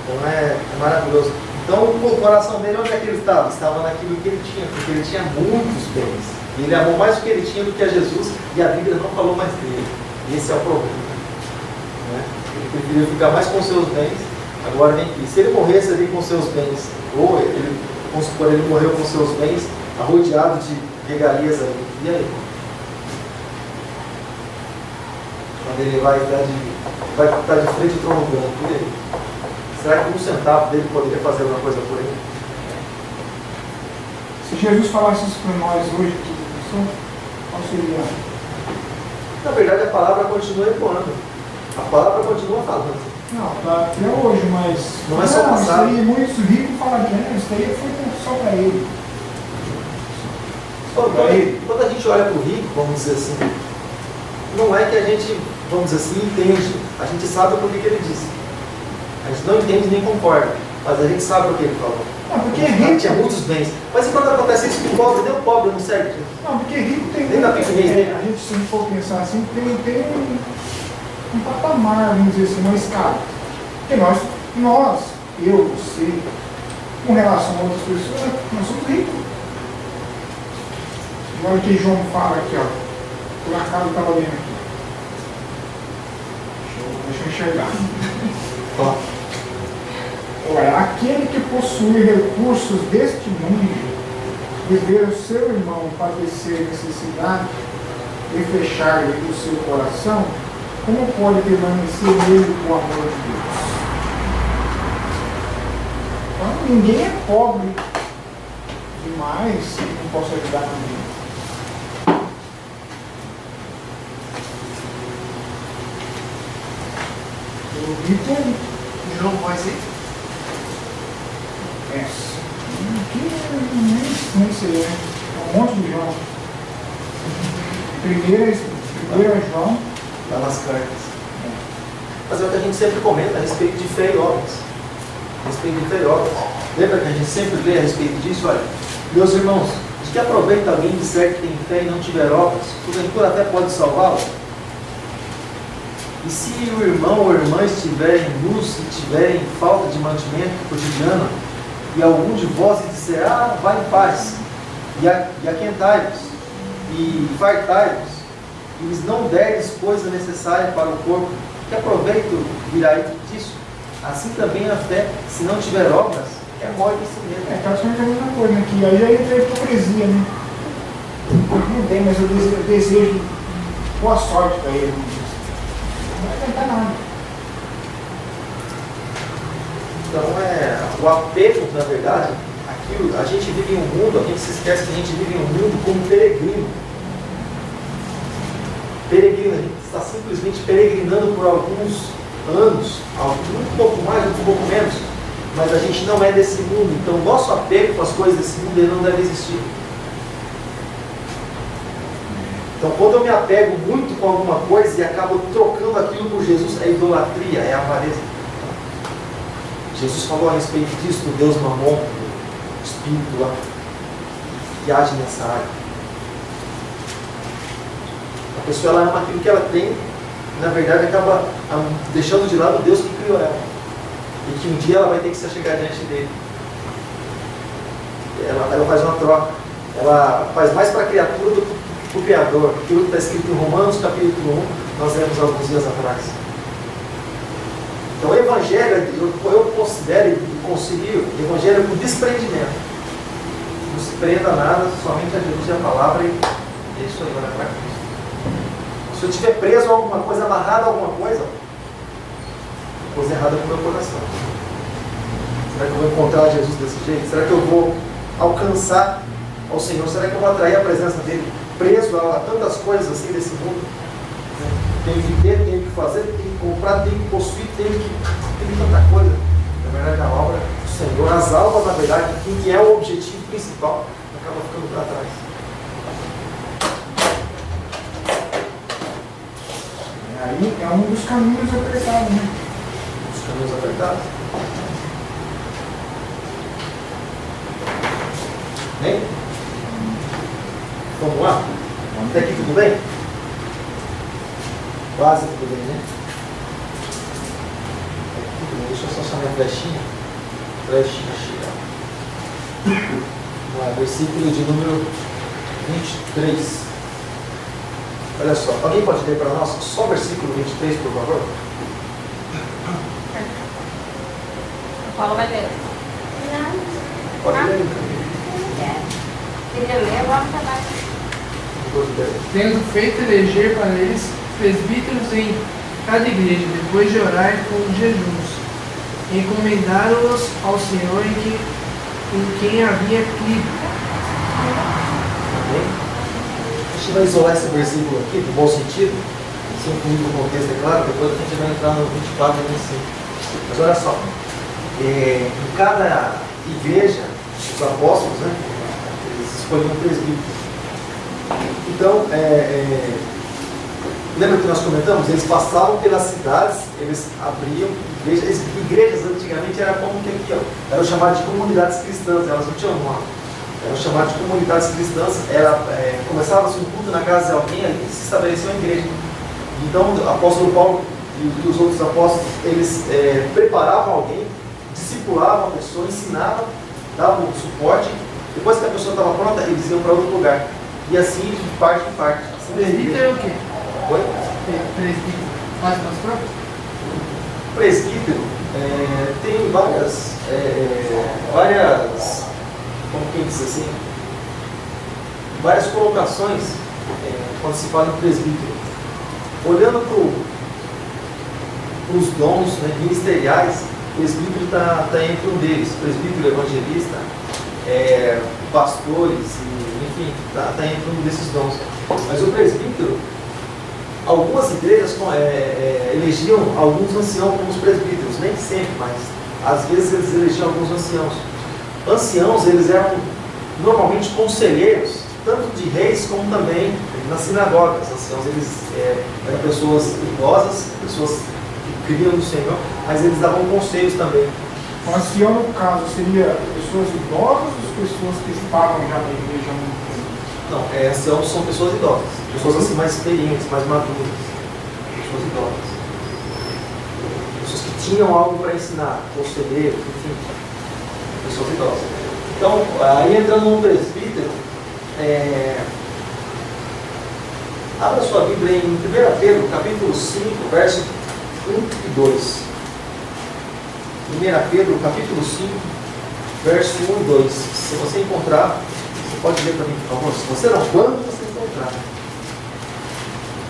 A: Então é maravilhoso. Então o coração dele, onde é que ele estava? Estava naquilo que ele tinha, porque ele tinha muitos bens. E ele amou mais o que ele tinha do que a Jesus, e a Bíblia não falou mais dele. E esse é o problema. Né? Ele preferiu ficar mais com seus bens. Agora vem aqui. Se ele morresse ali com seus bens, ou ele, vamos supor, ele morreu com seus bens, arrodeado de regalias ali. E aí? Quando ele vai estar de frente ao trono branco, e aí? Será que um centavo dele poderia fazer alguma coisa por ele?
C: Se Jesus falasse isso para nós hoje, qual seria?
A: Na verdade, a palavra continua ecoando. A palavra continua falando.
C: Não, tá até hoje, mas...
A: Não é só passado.
C: Isso aí, muitos ricos falam que isso aí foi só para ele.
A: Quando a gente olha para o rico, vamos dizer assim, não é que a gente, vamos dizer assim, entende. A gente sabe por que ele disse. A gente não entende nem concorda, mas a gente sabe o que ele falou.
C: Não, porque
A: Ele tinha muitos bens. Mas e quando acontece isso com o pobre? Nem o pobre não serve.
C: Não, porque rico tem...
A: Nem na pequenez dele.
C: A gente, se não for pensar assim, tem um patamar, vamos dizer assim, uma escala. Porque eu, você, com relação a outras pessoas, nós somos ricos. Olha o que João fala aqui, ó. Por acaso eu estava lendo aqui. Deixa eu enxergar. Olha, aquele que possui recursos deste mundo e ver o seu irmão padecer necessidade e fechar-lhe o seu coração, como pode permanecer nele o amor de Deus? Então, ninguém é pobre demais que não possa ajudar ninguém. O rico é rico.
B: João pode ser?
C: Nem sei, né? É um monte de João. Primeiro é João.
A: Lá nas cartas. Mas é o que a gente sempre comenta a respeito de fé e obras. A respeito de fé e obras. Lembra que a gente sempre lê a respeito disso? Olha, meus irmãos, de que aproveita alguém disser que tem fé e não tiver obras? Porventura até pode salvá-lo? E se o irmão ou a irmã estiverem nus e tiverem falta de mantimento cotidiano, e algum de vós disser, vai em paz, e aquentai-vos, e fartai-vos, e lhes não derdes coisa necessária para o corpo, que aproveito virá disso? Assim também a fé, se não tiver obras, é morte em si mesmo.
C: É praticamente a mesma coisa, né? Que aí já entra a hipocrisia, né? Não tem, mas eu desejo boa sorte para ele. Não vai adiantar nada.
A: Então o apego, na verdade, aquilo, a gente vive em um mundo, a gente se esquece que a gente vive em um mundo como peregrino. Peregrino, a gente está simplesmente peregrinando por alguns anos, um pouco mais, um pouco menos, mas a gente não é desse mundo, então o nosso apego com as coisas desse mundo ele não deve existir. Então quando eu me apego muito com alguma coisa e acabo trocando aquilo por Jesus, é idolatria, é avareza. Jesus falou a respeito disso no Deus Mamon, o espírito lá, que age nessa área. A pessoa ela ama aquilo que ela tem, e na verdade acaba deixando de lado o Deus que criou ela. E que um dia ela vai ter que se achegar diante dele. ela faz uma troca. Ela faz mais para a criatura do que para o Criador. Aquilo que está escrito em Romanos, capítulo 1, nós lemos alguns dias atrás. Então o Evangelho, eu considero e concilio o Evangelho com desprendimento. Não se prenda a nada, somente a Jesus e a palavra, e é isso aí, vai para Cristo. Se eu estiver preso a alguma coisa, amarrado a alguma coisa errada com o meu coração. Será que eu vou encontrar Jesus desse jeito? Será que eu vou alcançar ao Senhor? Será que eu vou atrair a presença dele preso a tantas coisas assim desse mundo? Tenho que ter, tenho que fazer, tenho que comprar, tenho que possuir, tenho que tanta coisa. Na verdade, a obra do Senhor, as almas, na verdade, que é o objetivo principal, acaba ficando para trás.
C: Aí é um dos caminhos apertados, né?
A: Os caminhos apertados. Bem? Vamos lá? Até aqui tudo bem? Quase tudo bem, né? Tudo bem. Deixa eu só chamar a flechinha. Flechinha chegar. Vamos lá, versículo de número 23. Olha só, alguém pode ler para nós só o versículo 23, por favor?
E: O Paulo vai ler.
A: Pode ler.
E: Queria ler, vamos trabalhar.
B: Tendo feito eleger para eles presbíteros em cada igreja, depois de orar com jejuns, encomendaram-os ao Senhor em quem havia crido.
A: Amém? A gente vai isolar esse versículo aqui, no bom sentido, sem incluir no contexto, é claro, depois a gente vai entrar no 24 e 25. Mas olha só, em cada igreja, os apóstolos, né, eles escolhiam um presbítero. Então, lembra que nós comentamos? Eles passavam pelas cidades, eles abriam igrejas. Igrejas antigamente era como que aqui, ó, eram chamadas de comunidades cristãs, elas não tinham nome. Eram chamadas de comunidades cristãs, começava-se um culto na casa de alguém, ali se estabeleceu uma igreja. Então, o apóstolo Paulo e os outros apóstolos, eles preparavam alguém, discipulavam a pessoa, ensinavam, davam suporte. Depois que a pessoa estava pronta, eles iam para outro lugar. E assim, de parte em parte. Assim,
B: Presbítero é o quê?
A: Oi?
B: Presbítero. Faz pastor?
A: Presbítero tem várias, como quem diz assim, várias colocações quando se fala em presbítero. Olhando para os dons, né, ministeriais, o presbítero está entre um deles. Presbítero, evangelista, pastores, enfim, está entre um desses dons. Mas o presbítero, algumas igrejas elegiam alguns anciãos como os presbíteros, nem sempre, mas às vezes eles elegiam alguns anciãos. Anciãos, eles eram normalmente conselheiros, tanto de reis como também nas sinagogas. Anciãos, eles eram pessoas idosas, pessoas que criam no Senhor, mas eles davam conselhos também.
C: O ancião, no caso, seria pessoas idosas ou pessoas que estavam já na igreja há muito tempo?
A: Não, anciãos são pessoas idosas, pessoas assim mais experientes, mais maduras, pessoas idosas. Pessoas que tinham algo para ensinar, conselheiros, enfim, pessoas idosas. Então, aí entrando no presbítero, abra sua Bíblia em 1 Pedro, capítulo 5, verso 1 e 2. 1 Pedro, capítulo 5, verso 1 e 2. Se você encontrar, você pode ler para mim, por favor. Se você não, quando você encontrar.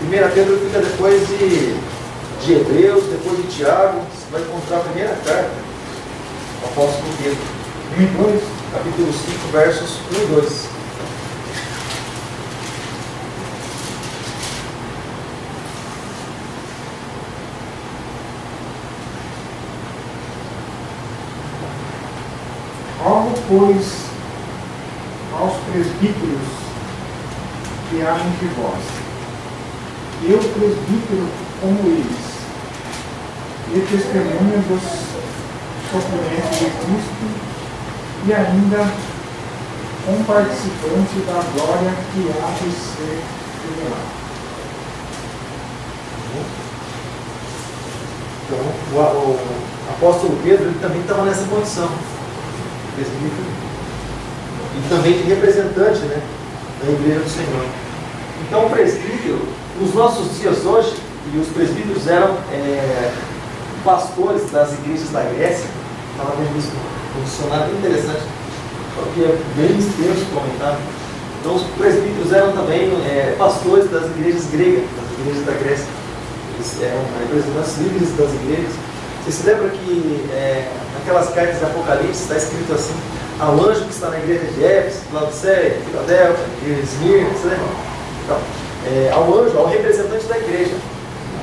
A: 1 Pedro fica depois de Hebreus, depois de Tiago. Você vai encontrar a primeira carta do apóstolo Pedro.
C: 1 e 2.
A: Capítulo 5, versos 1 e 2.
C: Rogo, pois, aos presbíteros que há entre vós, eu presbítero como eles, e testemunha dos sofrimentos de Cristo, e ainda comparticipante da glória que há de ser revelada.
A: Então, o apóstolo Pedro ele também estava nessa condição. Presbítero. e também de representante, né, da Igreja do Senhor. Então o presbítero, nos nossos dias hoje, e os presbíteros eram pastores das igrejas da Grécia, estava vendo isso num dicionário bem interessante, porque é bem extenso o comentário. Então os presbíteros eram também pastores das igrejas gregas, das igrejas da Grécia. Eles eram representantes livres das igrejas. Você se lembra que naquelas cartas de Apocalipse está escrito assim: ao anjo que está na igreja de Éfeso, Laodiceia, Filadélfia, Esmirna, você lembra? Então, ao anjo, ao representante da igreja.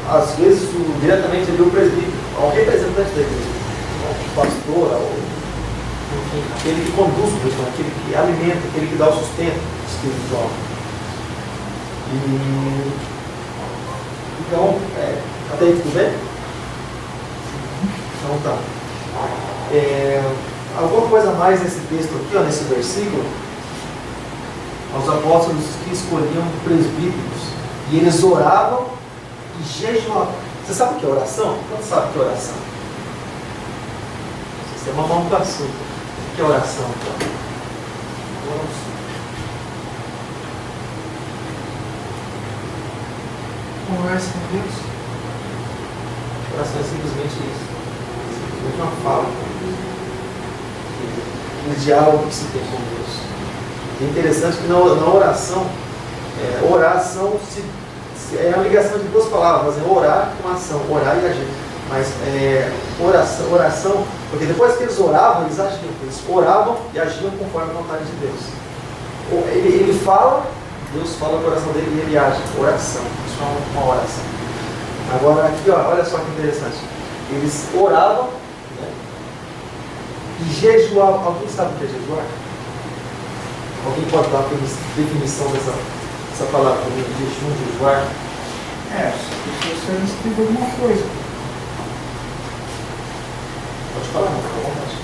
A: Às vezes, diretamente ali o presbítero, ao representante da igreja, ao pastor, enfim, aquele que conduz o rebanho, aquele que alimenta, aquele que dá o sustento espiritual. Então, até aí tudo bem? Então tá. Alguma coisa mais nesse texto aqui, ó, nesse versículo? Os apóstolos que escolhiam presbíteros e eles oravam e jejuavam. Você sabe o que é oração? Quanto sabe o que é oração? Você é uma mão com açúcar. O que é oração, então?
B: Conversa com Deus.
A: Oração é simplesmente isso. Simplesmente uma fala. Um diálogo que se tem com Deus. É interessante que na oração, oração é a ligação de duas palavras, orar com ação, orar e agir. Mas oração, porque depois que eles oravam, eles agiam. Eles oravam e agiam conforme a vontade de Deus. Ele fala, Deus fala no coração dele e ele age. Oração. Isso é uma oração. Agora aqui, ó, olha só que interessante. Eles oravam, né, e jejuavam. Alguém sabe o que é jejuar? Alguém pode dar a definição dessa palavra para mim? Jejum, jejuar?
C: Se você escrever alguma coisa.
A: Pode falar, não, fica à vontade.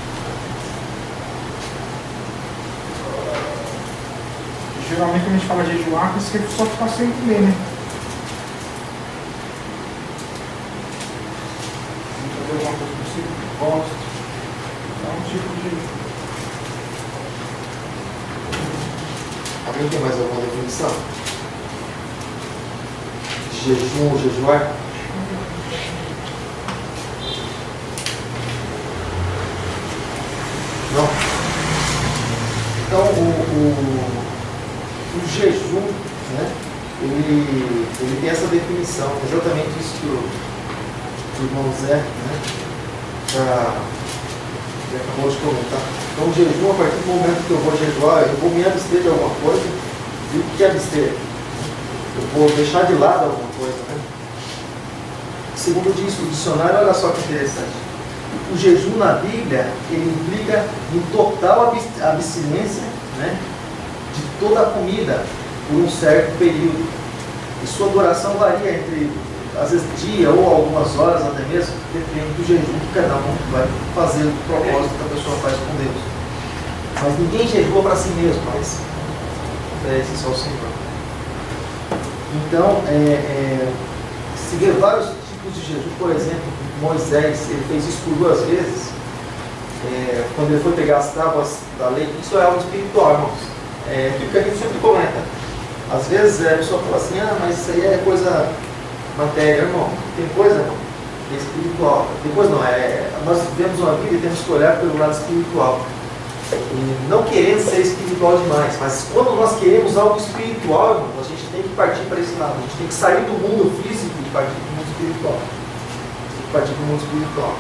C: Geralmente quando a gente fala jejuar, você só ficar sem comer, né? Fazer alguma coisa possível, gosta. É um tipo de...
A: Alguém tem mais alguma definição? Jejum ou jejuar? Não? Então, o jejum, né, ele tem essa definição, exatamente isso que o irmão Zé, né, já acabou de comentar. Então, o jejum, a partir do momento que eu vou jejuar, eu vou me abster de alguma coisa. E o que é abster? Eu vou deixar de lado alguma coisa, né? Segundo diz o dicionário, olha só que interessante. O jejum na Bíblia, ele implica em total abstinência, né, de toda a comida por um certo período. E sua duração varia entre, às vezes, dia ou algumas horas até mesmo, depende do jejum que cada um vai fazer, do propósito que a pessoa faz com Deus. Mas ninguém jejua para si mesmo, mas oferece só ao Senhor. Então, se vê vários tipos de jejum. Por exemplo, Moisés, ele fez isso por 2 vezes. Quando ele foi pegar as tábuas da lei, isso é algo espiritual, irmãos. Que a gente sempre comenta. Às vezes a pessoa fala assim, mas isso aí é coisa matéria, irmão. Tem coisa, irmão, que é espiritual. Depois não, nós vivemos uma vida e temos que olhar pelo lado espiritual. E não querendo ser espiritual demais, mas quando nós queremos algo espiritual, irmão, a gente tem que partir para esse lado. A gente tem que sair do mundo físico e partir para o mundo espiritual. Partir para o mundo espiritual.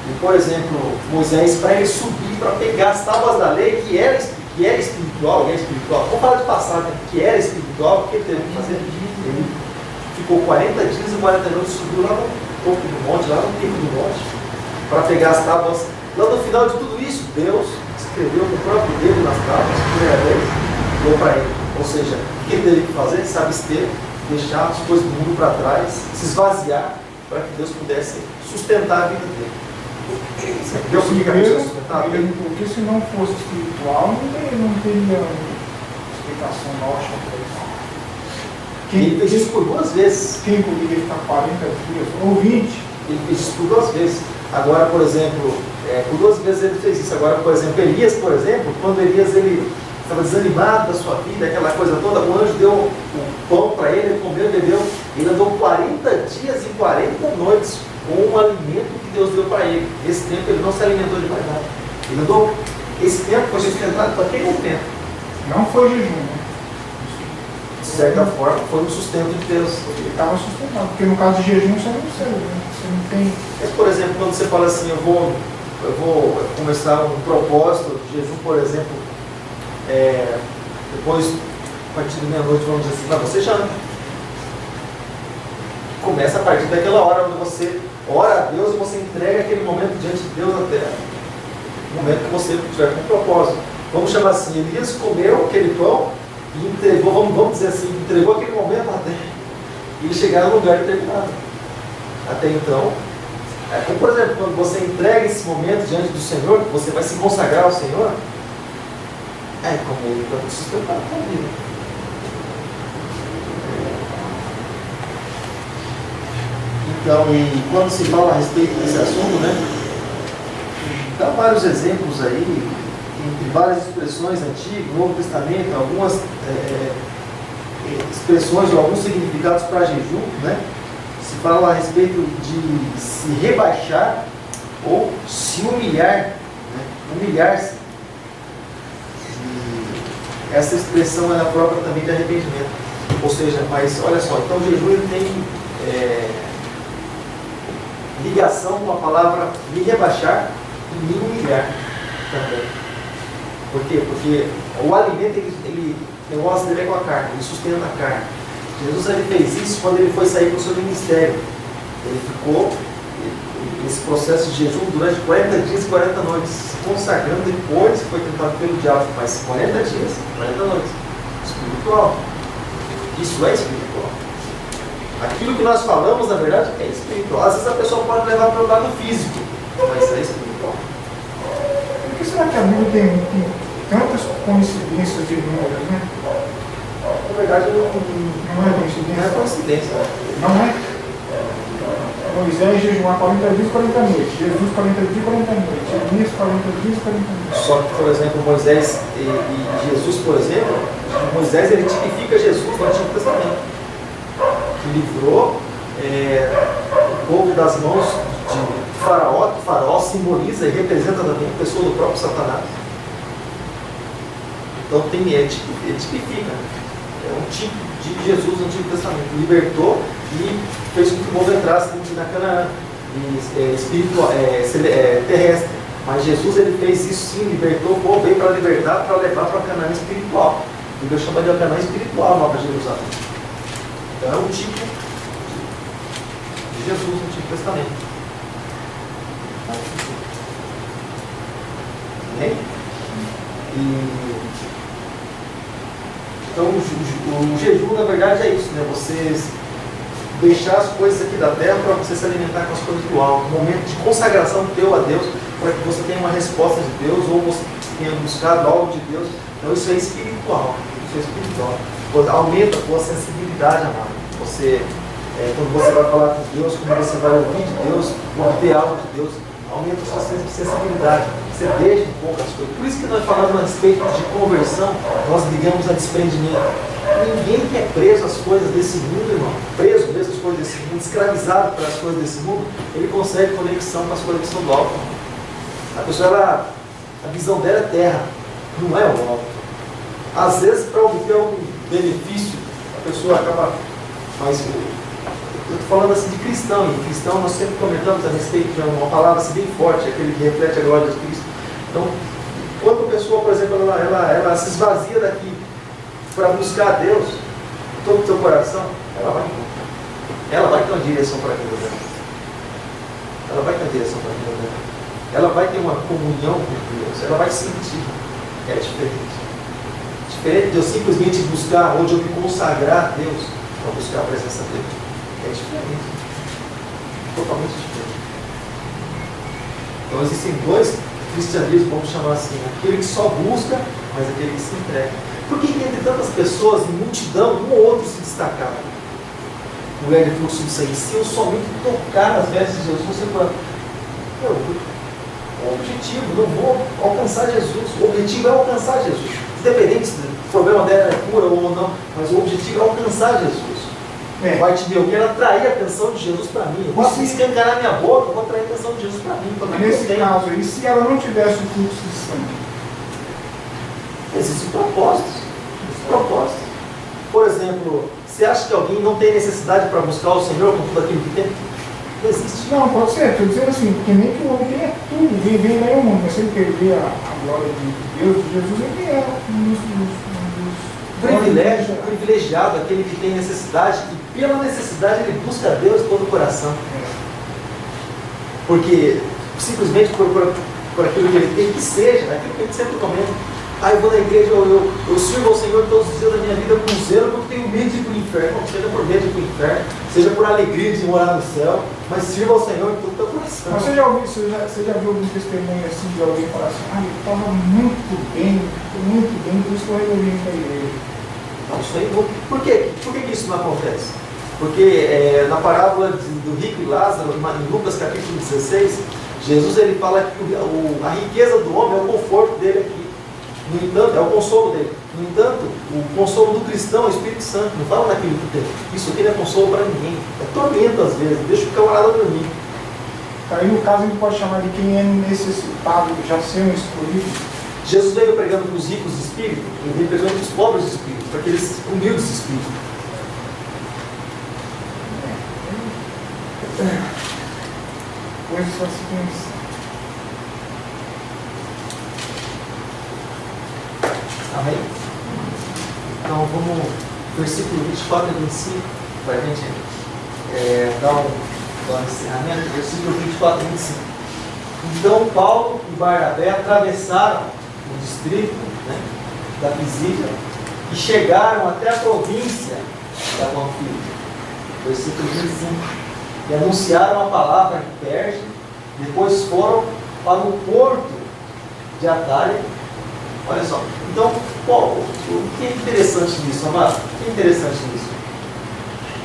A: E, por exemplo, Moisés, para ele subir, para pegar as tábuas da lei, que era espiritual, vamos falar de passado, que era espiritual, o que ele teve que fazer? Ele ficou 40 dias e 40 noites, subiu lá no topo do monte, lá no pico do monte, para pegar as tábuas. Lá no final de tudo isso, Deus escreveu com o próprio dedo nas tábuas, primeira vez, deu para ele. Ou seja, o que ele teve que fazer? Se abster, deixar as coisas do mundo para trás, se esvaziar, para que Deus pudesse sustentar a vida dele. Deus podia sustentar a vida?
C: Porque se não fosse espiritual, não teria explicação lógica para isso.
A: Ele fez isso por 2 vezes.
C: Quem poderia ficar 40 dias ou 20?
A: Ele fez isso por 2 vezes. Agora, por exemplo, Por 2 vezes ele fez isso. Agora, por exemplo, Elias, quando Elias ele estava desanimado da sua vida, aquela coisa toda, o anjo deu o pão para ele, ele comeu e bebeu. Ele andou 40 dias e 40 noites com o alimento que Deus deu para ele. Esse tempo ele não se alimentou de mais nada. Ele andou, esse tempo foi sustentado por aquele tempo.
C: Não foi jejum, né?
A: De certa forma, foi um sustento de Deus.
C: Ele estava sustentado, porque no caso de jejum você não serve, né? Você não tem.
A: Mas, por exemplo, quando você fala assim, eu vou começar um propósito de jejum, por exemplo, depois, a partir de meia-noite, vamos dizer assim, mas você janta. Começa a partir daquela hora onde você ora a Deus e você entrega aquele momento diante de Deus até o momento que você tiver com propósito. Vamos chamar assim, Elias comeu aquele pão e entregou, vamos dizer assim, entregou aquele momento até ele chegar no lugar determinado. Até então, como por exemplo, quando você entrega esse momento diante do Senhor, que você vai se consagrar ao Senhor, como ele está sustentado a tua vida. Então, e quando se fala a respeito desse assunto, né, dá vários exemplos aí, entre várias expressões antigas, Novo Testamento, algumas expressões ou alguns significados para jejum, né? Se fala a respeito de se rebaixar ou se humilhar, né? Humilhar-se. E essa expressão é a própria também de arrependimento. Ou seja, mas olha só, então o jejum ele tem ligação com a palavra me rebaixar e me humilhar também. Por quê? Porque o alimento, o negócio dele é com a carne, ele sustenta a carne. Jesus ele fez isso quando ele foi sair para o seu ministério. Ele ficou esse processo de jejum durante 40 dias e 40 noites, se consagrando depois que foi tentado pelo diabo, mas 40 dias, 40 noites. Espiritual. Isso é espiritual. Aquilo que nós falamos, na verdade, é espiritual. Às vezes a pessoa pode levar para o lado físico, mas é espiritual.
C: Por que será que a Bíblia tem tantas coincidências de números, né?
A: Na verdade, não
C: Não é coincidência?
A: é coincidência.
C: Não é? Moisés jejuar 40 dias e 40 noites. Jesus 40 dias e 40 noites. Elias 40 dias e 40 noites.
A: Só que, por exemplo, Moisés e Jesus, por exemplo, Moisés ele tipifica Jesus no Antigo Testamento, que livrou o povo das mãos de Faraó, que Faraó simboliza e representa também a pessoa do próprio Satanás. Então ele tipifica, é um tipo de Jesus no Antigo Testamento, libertou e fez com que o povo entrasse na Canaã terrestre. Mas Jesus ele fez isso sim, libertou o povo, veio para libertar, para levar para a Canaã espiritual. E Deus chama de Canaã espiritual, Nova Jerusalém. Então é um tipo de Jesus no Antigo Testamento. Amém? Então o jejum na verdade é isso, né? Você deixar as coisas aqui da terra para você se alimentar com as coisas do alto. Um momento de consagração teu a Deus, para que você tenha uma resposta de Deus ou você tenha buscado algo de Deus. Então isso é espiritual. Isso é espiritual. Aumenta a tua sensibilidade, amado. Você, quando você vai falar com Deus, quando você vai ouvir de Deus, obter algo de Deus, aumenta a sua sensibilidade. Você deixa um pouco as coisas. Por isso que nós falamos a respeito de conversão, nós ligamos a desprendimento. Ninguém que é preso às coisas desse mundo, irmão, preso mesmo às coisas desse mundo, escravizado pelas coisas desse mundo, ele consegue conexão com as coisas que são do alto. A pessoa, a visão dela é terra, não é o alto. Às vezes, para obter algum benefício, a pessoa acaba. Mas eu estou falando assim de cristão, e cristão nós sempre comentamos a respeito de uma palavra assim, bem forte, aquele que reflete a glória de Cristo. Então, quando a pessoa, por exemplo, ela se esvazia daqui para buscar a Deus, todo o seu coração, ela vai encontrar. Ela vai ter uma direção para aquilo dela. Ela vai ter uma direção para aquilo dela. Ela vai ter uma comunhão com Deus. Ela vai sentir. É diferente. Diferente de eu simplesmente buscar, onde eu me consagrar a Deus, para buscar a presença dele. É diferente. Totalmente diferente. Então existem dois cristianismos, vamos chamar assim, aquele que só busca, mas aquele que se entrega. Por que entre tantas pessoas, em multidão, um ou outro se destacava? Mulher de fluxo de sangue, se eu somente tocar as vestes de Jesus, você fala, o objetivo, não vou alcançar Jesus. O objetivo é alcançar Jesus. Independente se o problema dela é cura ou não, mas o objetivo é alcançar Jesus. Eu quero atrair a atenção de Jesus para mim. Eu posso escancarar minha boca, eu vou atrair a atenção de Jesus para mim.
C: Nesse caso aí, se ela não tivesse o fluxo de sangue?
A: Existem propósitos. Por exemplo, você acha que alguém não tem necessidade para buscar o Senhor com tudo aquilo que tem? Não existe.
C: Não, pode ser. Estou dizendo assim, porque nem que o homem tenha tudo, vem lá o mundo, mas se ele perder a glória de Deus, de Jesus, ele é um dos
A: privilegiado, aquele que tem necessidade, e pela necessidade ele busca a Deus de todo o coração. Porque simplesmente por aquilo que ele tem, que seja, aquilo que a gente sempre comenta. Eu vou na igreja, eu sirvo ao Senhor todos os dias da minha vida com zelo, porque tenho medo de ir para o inferno. Não seja por medo de ir para o inferno, seja por alegria de morar no céu, mas sirva ao Senhor de todo o teu coração.
C: Mas você já viu algum testemunho assim de alguém falar assim, eu estava muito bem, por isso que eu resolvi ir para a igreja?
A: Não, isso aí, por quê? Por que isso não acontece? Porque na parábola do rico e Lázaro, em Lucas capítulo 16, Jesus ele fala que a riqueza do homem é o conforto dele aqui. No entanto, é o consolo dele. No entanto, o consolo do cristão é o Espírito Santo. Não fala naquilo que tem. Isso aqui não é consolo para ninguém. É tormento às vezes. Deixa o camarada dormir.
C: Aí no caso a gente pode chamar de quem é necessitado, já ser um escolhido.
A: Jesus veio pregando para os ricos de espírito, ele veio pregando para os pobres de espírito, para aqueles humildes de espírito.
C: Coisas só se pensam.
A: Amém? Então vamos, versículo 24 e 25, para a gente dar um encerramento, versículo 24 e 25. Então Paulo e Barnabé atravessaram o distrito da Pisídia e chegaram até a província da Panfilha. Versículo 25. E anunciaram a palavra em Perge, depois foram para o porto de Atália. Olha só, então, o que é interessante nisso, amado? O que é interessante nisso?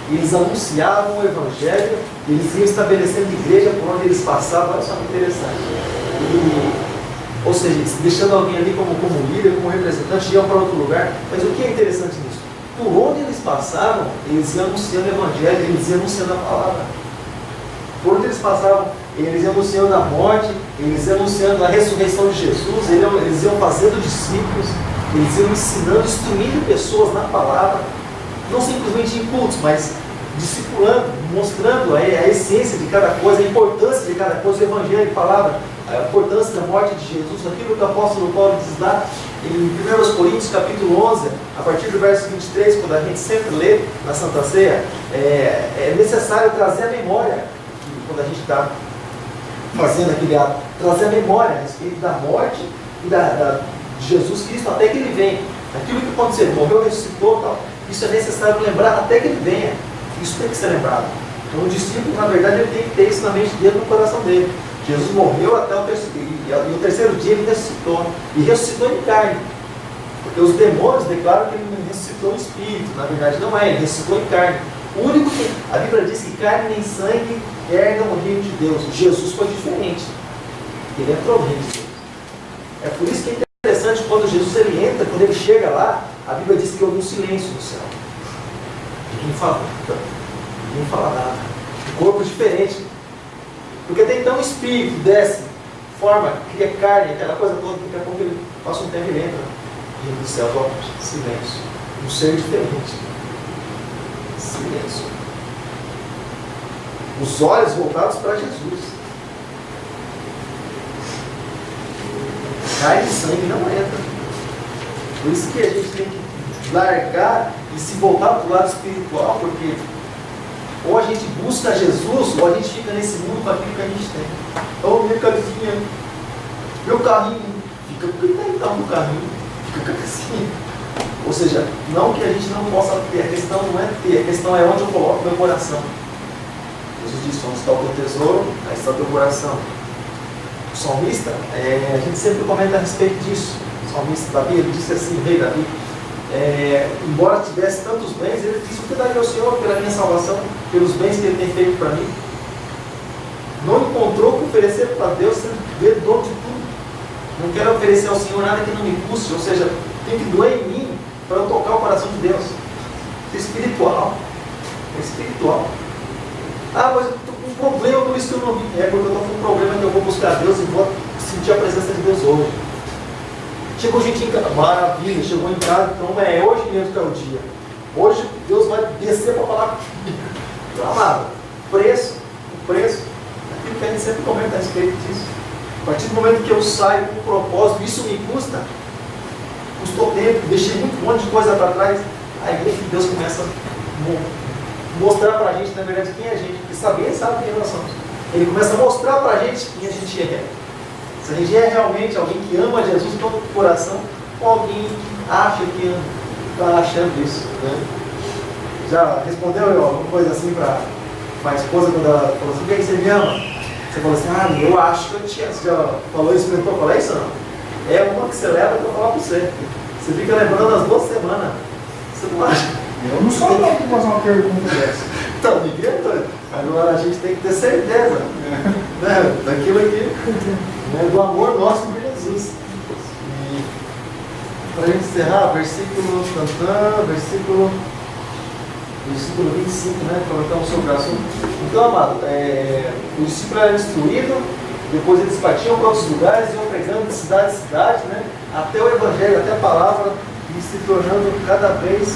A: Eles anunciavam o Evangelho, eles iam estabelecendo igreja por onde eles passavam. Olha só que interessante. Ou seja, deixando alguém ali como líder, como representante, iam para outro lugar. Mas o que é interessante nisso? Por onde eles passavam, eles iam anunciando o Evangelho, eles iam anunciando a palavra. Por onde eles passavam, eles iam anunciando a morte, eles iam anunciando a ressurreição de Jesus, eles iam fazendo discípulos, eles iam ensinando, instruindo pessoas na palavra, não simplesmente em cultos, mas discipulando, mostrando a essência de cada coisa, a importância de cada coisa, o Evangelho, a palavra, a importância da morte de Jesus, aquilo que o apóstolo Paulo diz lá em 1 Coríntios capítulo 11, a partir do verso 23, quando a gente sempre lê na Santa Ceia, é necessário trazer a memória, quando a gente está fazendo aquele ato, trazer a memória a respeito da morte e de Jesus Cristo até que ele venha. Aquilo que aconteceu, morreu, ressuscitou, tal. Isso é necessário lembrar até que ele venha. Isso tem que ser lembrado. Então o discípulo, na verdade, ele tem que ter isso na mente dele, no coração dele. Jesus morreu até o terceiro dia, e o terceiro dia ele ressuscitou. E ressuscitou em carne. Porque os demônios declaram que ele ressuscitou em espírito. Na verdade não é, ele ressuscitou em carne. O único que a Bíblia diz que carne nem sangue herdam o reino de Deus. Jesus foi diferente. Ele entrou no reino de Deus. É por isso que é interessante quando Jesus ele entra, quando ele chega lá, a Bíblia diz que houve um silêncio no céu. Ninguém fala nada. Um corpo diferente. Porque até então o Espírito desce, forma, cria carne, aquela coisa toda, daqui a pouco ele passa um tempo e ele entra. Reino do céu, silêncio. Um ser diferente. Silêncio. Os olhos voltados para Jesus. Carne e sangue não entra. Por isso que a gente tem que largar e se voltar para o lado espiritual, porque ou a gente busca Jesus, ou a gente fica nesse mundo com aquilo que a gente tem. Então, minha casinha, meu carrinho, fica com o que então no carrinho, fica assim. Ou seja, não que a gente não possa ter, a questão não é ter, a questão é onde eu coloco meu coração. Jesus disse, onde está o teu tesouro, aí está o teu coração. O salmista, a gente sempre comenta a respeito disso. O salmista Davi, ele disse assim, o rei Davi, embora tivesse tantos bens, ele disse, o que daria ao Senhor pela minha salvação, pelos bens que ele tem feito para mim? não encontrou o que oferecer para Deus, sendo dono de tudo. Não quero oferecer ao Senhor nada que não me custe, ou seja, tem que doer em mim para eu tocar o coração de Deus. É espiritual. É espiritual. Ah, mas eu estou com um problema, por isso que eu não vim. É porque eu estou com um problema que eu vou buscar Deus e vou sentir a presença de Deus hoje. Chegou gente em casa, maravilha, chegou em casa, então é hoje mesmo que é o dia. Hoje Deus vai descer para falar comigo. Então, amado, o preço, aquilo que a gente sempre comenta a respeito disso. A partir do momento que eu saio com um propósito, isso me custou tempo, deixei muito monte de coisa para trás, aí é que Deus começa a mostrar para a gente, na verdade, quem é a gente, porque saber, sabe quem nós somos. Ele começa a mostrar para a gente quem a gente é. Se a gente é realmente alguém que ama Jesus de todo o coração, ou alguém que acha que está achando isso. Né? Já respondeu alguma coisa assim para a esposa quando ela falou assim, quem você me ama? Você falou assim, eu acho que eu te amo. Você já falou isso, tentou falar isso não? É uma que você leva para falar para você. Você fica lembrando as 2 semanas. Você não acha?
C: Eu não sou bom para fazer uma pergunta dessa.
A: Então, ninguém. Agora a gente tem que ter certeza né, daquilo aqui, né, do amor nosso por Jesus. E para a gente encerrar, versículo 25, né? Colocamos sobre o assunto. Então, amado, o discípulo era instruído, depois eles partiam para outros lugares, iam pregando de cidade em cidade, né? Até o Evangelho, até a palavra, e se tornando cada vez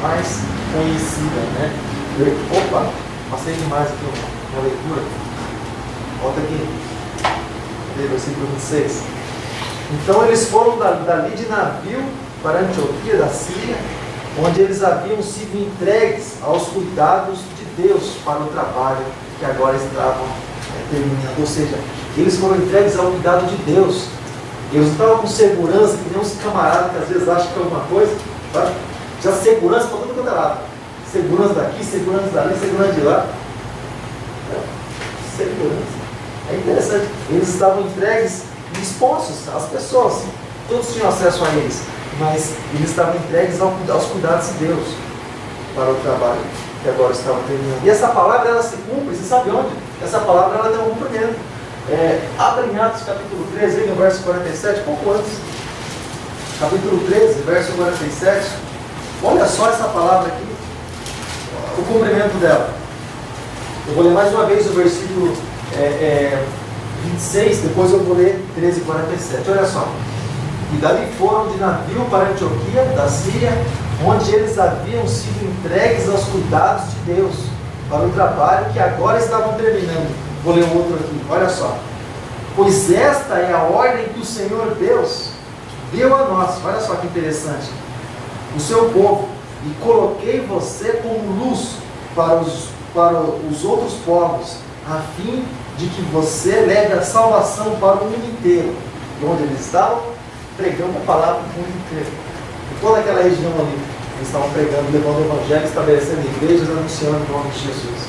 A: mais conhecida, né? Opa, passei demais aqui uma leitura. Volta aqui. Versículo 26. Então eles foram dali de navio para Antioquia da Síria, onde eles haviam sido entregues aos cuidados de Deus para o trabalho que agora estavam terminando. Ou seja, eles foram entregues ao cuidado de Deus. Eles não estavam com segurança, que nem uns camaradas que às vezes acham que é alguma coisa, tá? Já segurança para tudo quanto é lado. Segurança daqui, segurança dali, segurança de lá. Segurança. É interessante. Eles estavam entregues e expostos às pessoas. Todos tinham acesso a eles. Mas eles estavam entregues aos cuidados de Deus para o trabalho que agora estavam terminando. E essa palavra, ela se cumpre, você sabe onde? Essa palavra, ela tem um cumprimento. Abre em Atos capítulo 13, no verso 47, pouco antes. Capítulo 13, verso 47. Olha só essa palavra aqui. O cumprimento dela. Eu vou ler mais uma vez o versículo 26, depois eu vou ler 13 e 47. Olha só. E dali foram de navio para Antioquia, da Síria, onde eles haviam sido entregues aos cuidados de Deus, para o trabalho que agora estavam terminando. Vou ler um outro aqui, olha só. Pois esta é a ordem que o Senhor Deus deu a nós, olha só que interessante, o seu povo, e coloquei você como luz para os outros povos, a fim de que você leve a salvação para o mundo inteiro. E onde eles estavam? Pregando a palavra para o mundo inteiro. E toda aquela região ali, eles estavam pregando, levando o evangelho, estabelecendo igrejas, anunciando o nome de Jesus.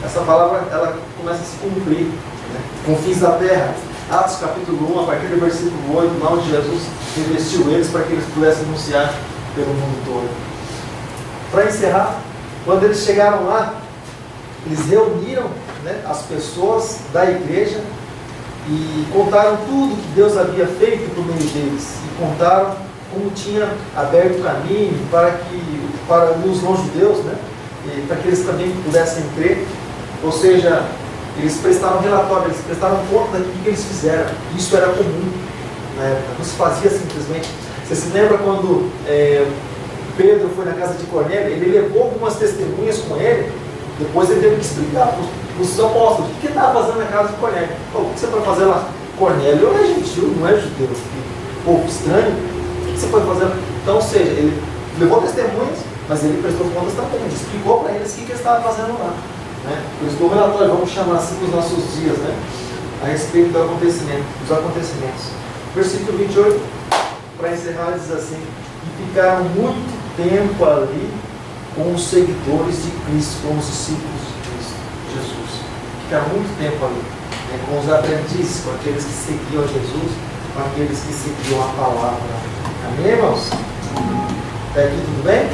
A: Essa palavra, ela começa a se cumprir, né? Com fins da terra. Atos capítulo 1, a partir do versículo 8, o nome de Jesus revestiu eles para que eles pudessem anunciar pelo mundo todo. Para encerrar, quando eles chegaram lá, eles reuniram, né, as pessoas da igreja e contaram tudo que Deus havia feito por meio deles. E contaram como tinha aberto o caminho para os não-judeus, né, para que eles também pudessem crer. Ou seja, eles prestaram relatório, eles prestaram conta daquilo que eles fizeram. Isso era comum na época, não se fazia simplesmente. Você se lembra quando Pedro foi na casa de Cornélio? Ele levou algumas testemunhas com ele, depois ele teve que explicar para os apóstolos o que ele estava fazendo na casa de Cornélio. O que você foi fazer lá? Cornélio é gentil, não é judeu. Pouco estranho. O que você foi fazer lá? Então, ou seja, ele levou testemunhas, mas ele prestou contas também. Ele explicou para eles o que ele estava fazendo lá. Né? Prestou um relatório, vamos chamar assim nos nossos dias, né? A respeito dos acontecimentos. Versículo 28, para encerrar, diz assim: e ficaram muito tempo ali com os seguidores de Cristo, com os discípulos de Cristo, Jesus. Ficaram muito tempo ali, né? Com os aprendizes, com aqueles que seguiam Jesus, com aqueles que seguiam a palavra. Amém, irmãos? Até aqui tudo bem?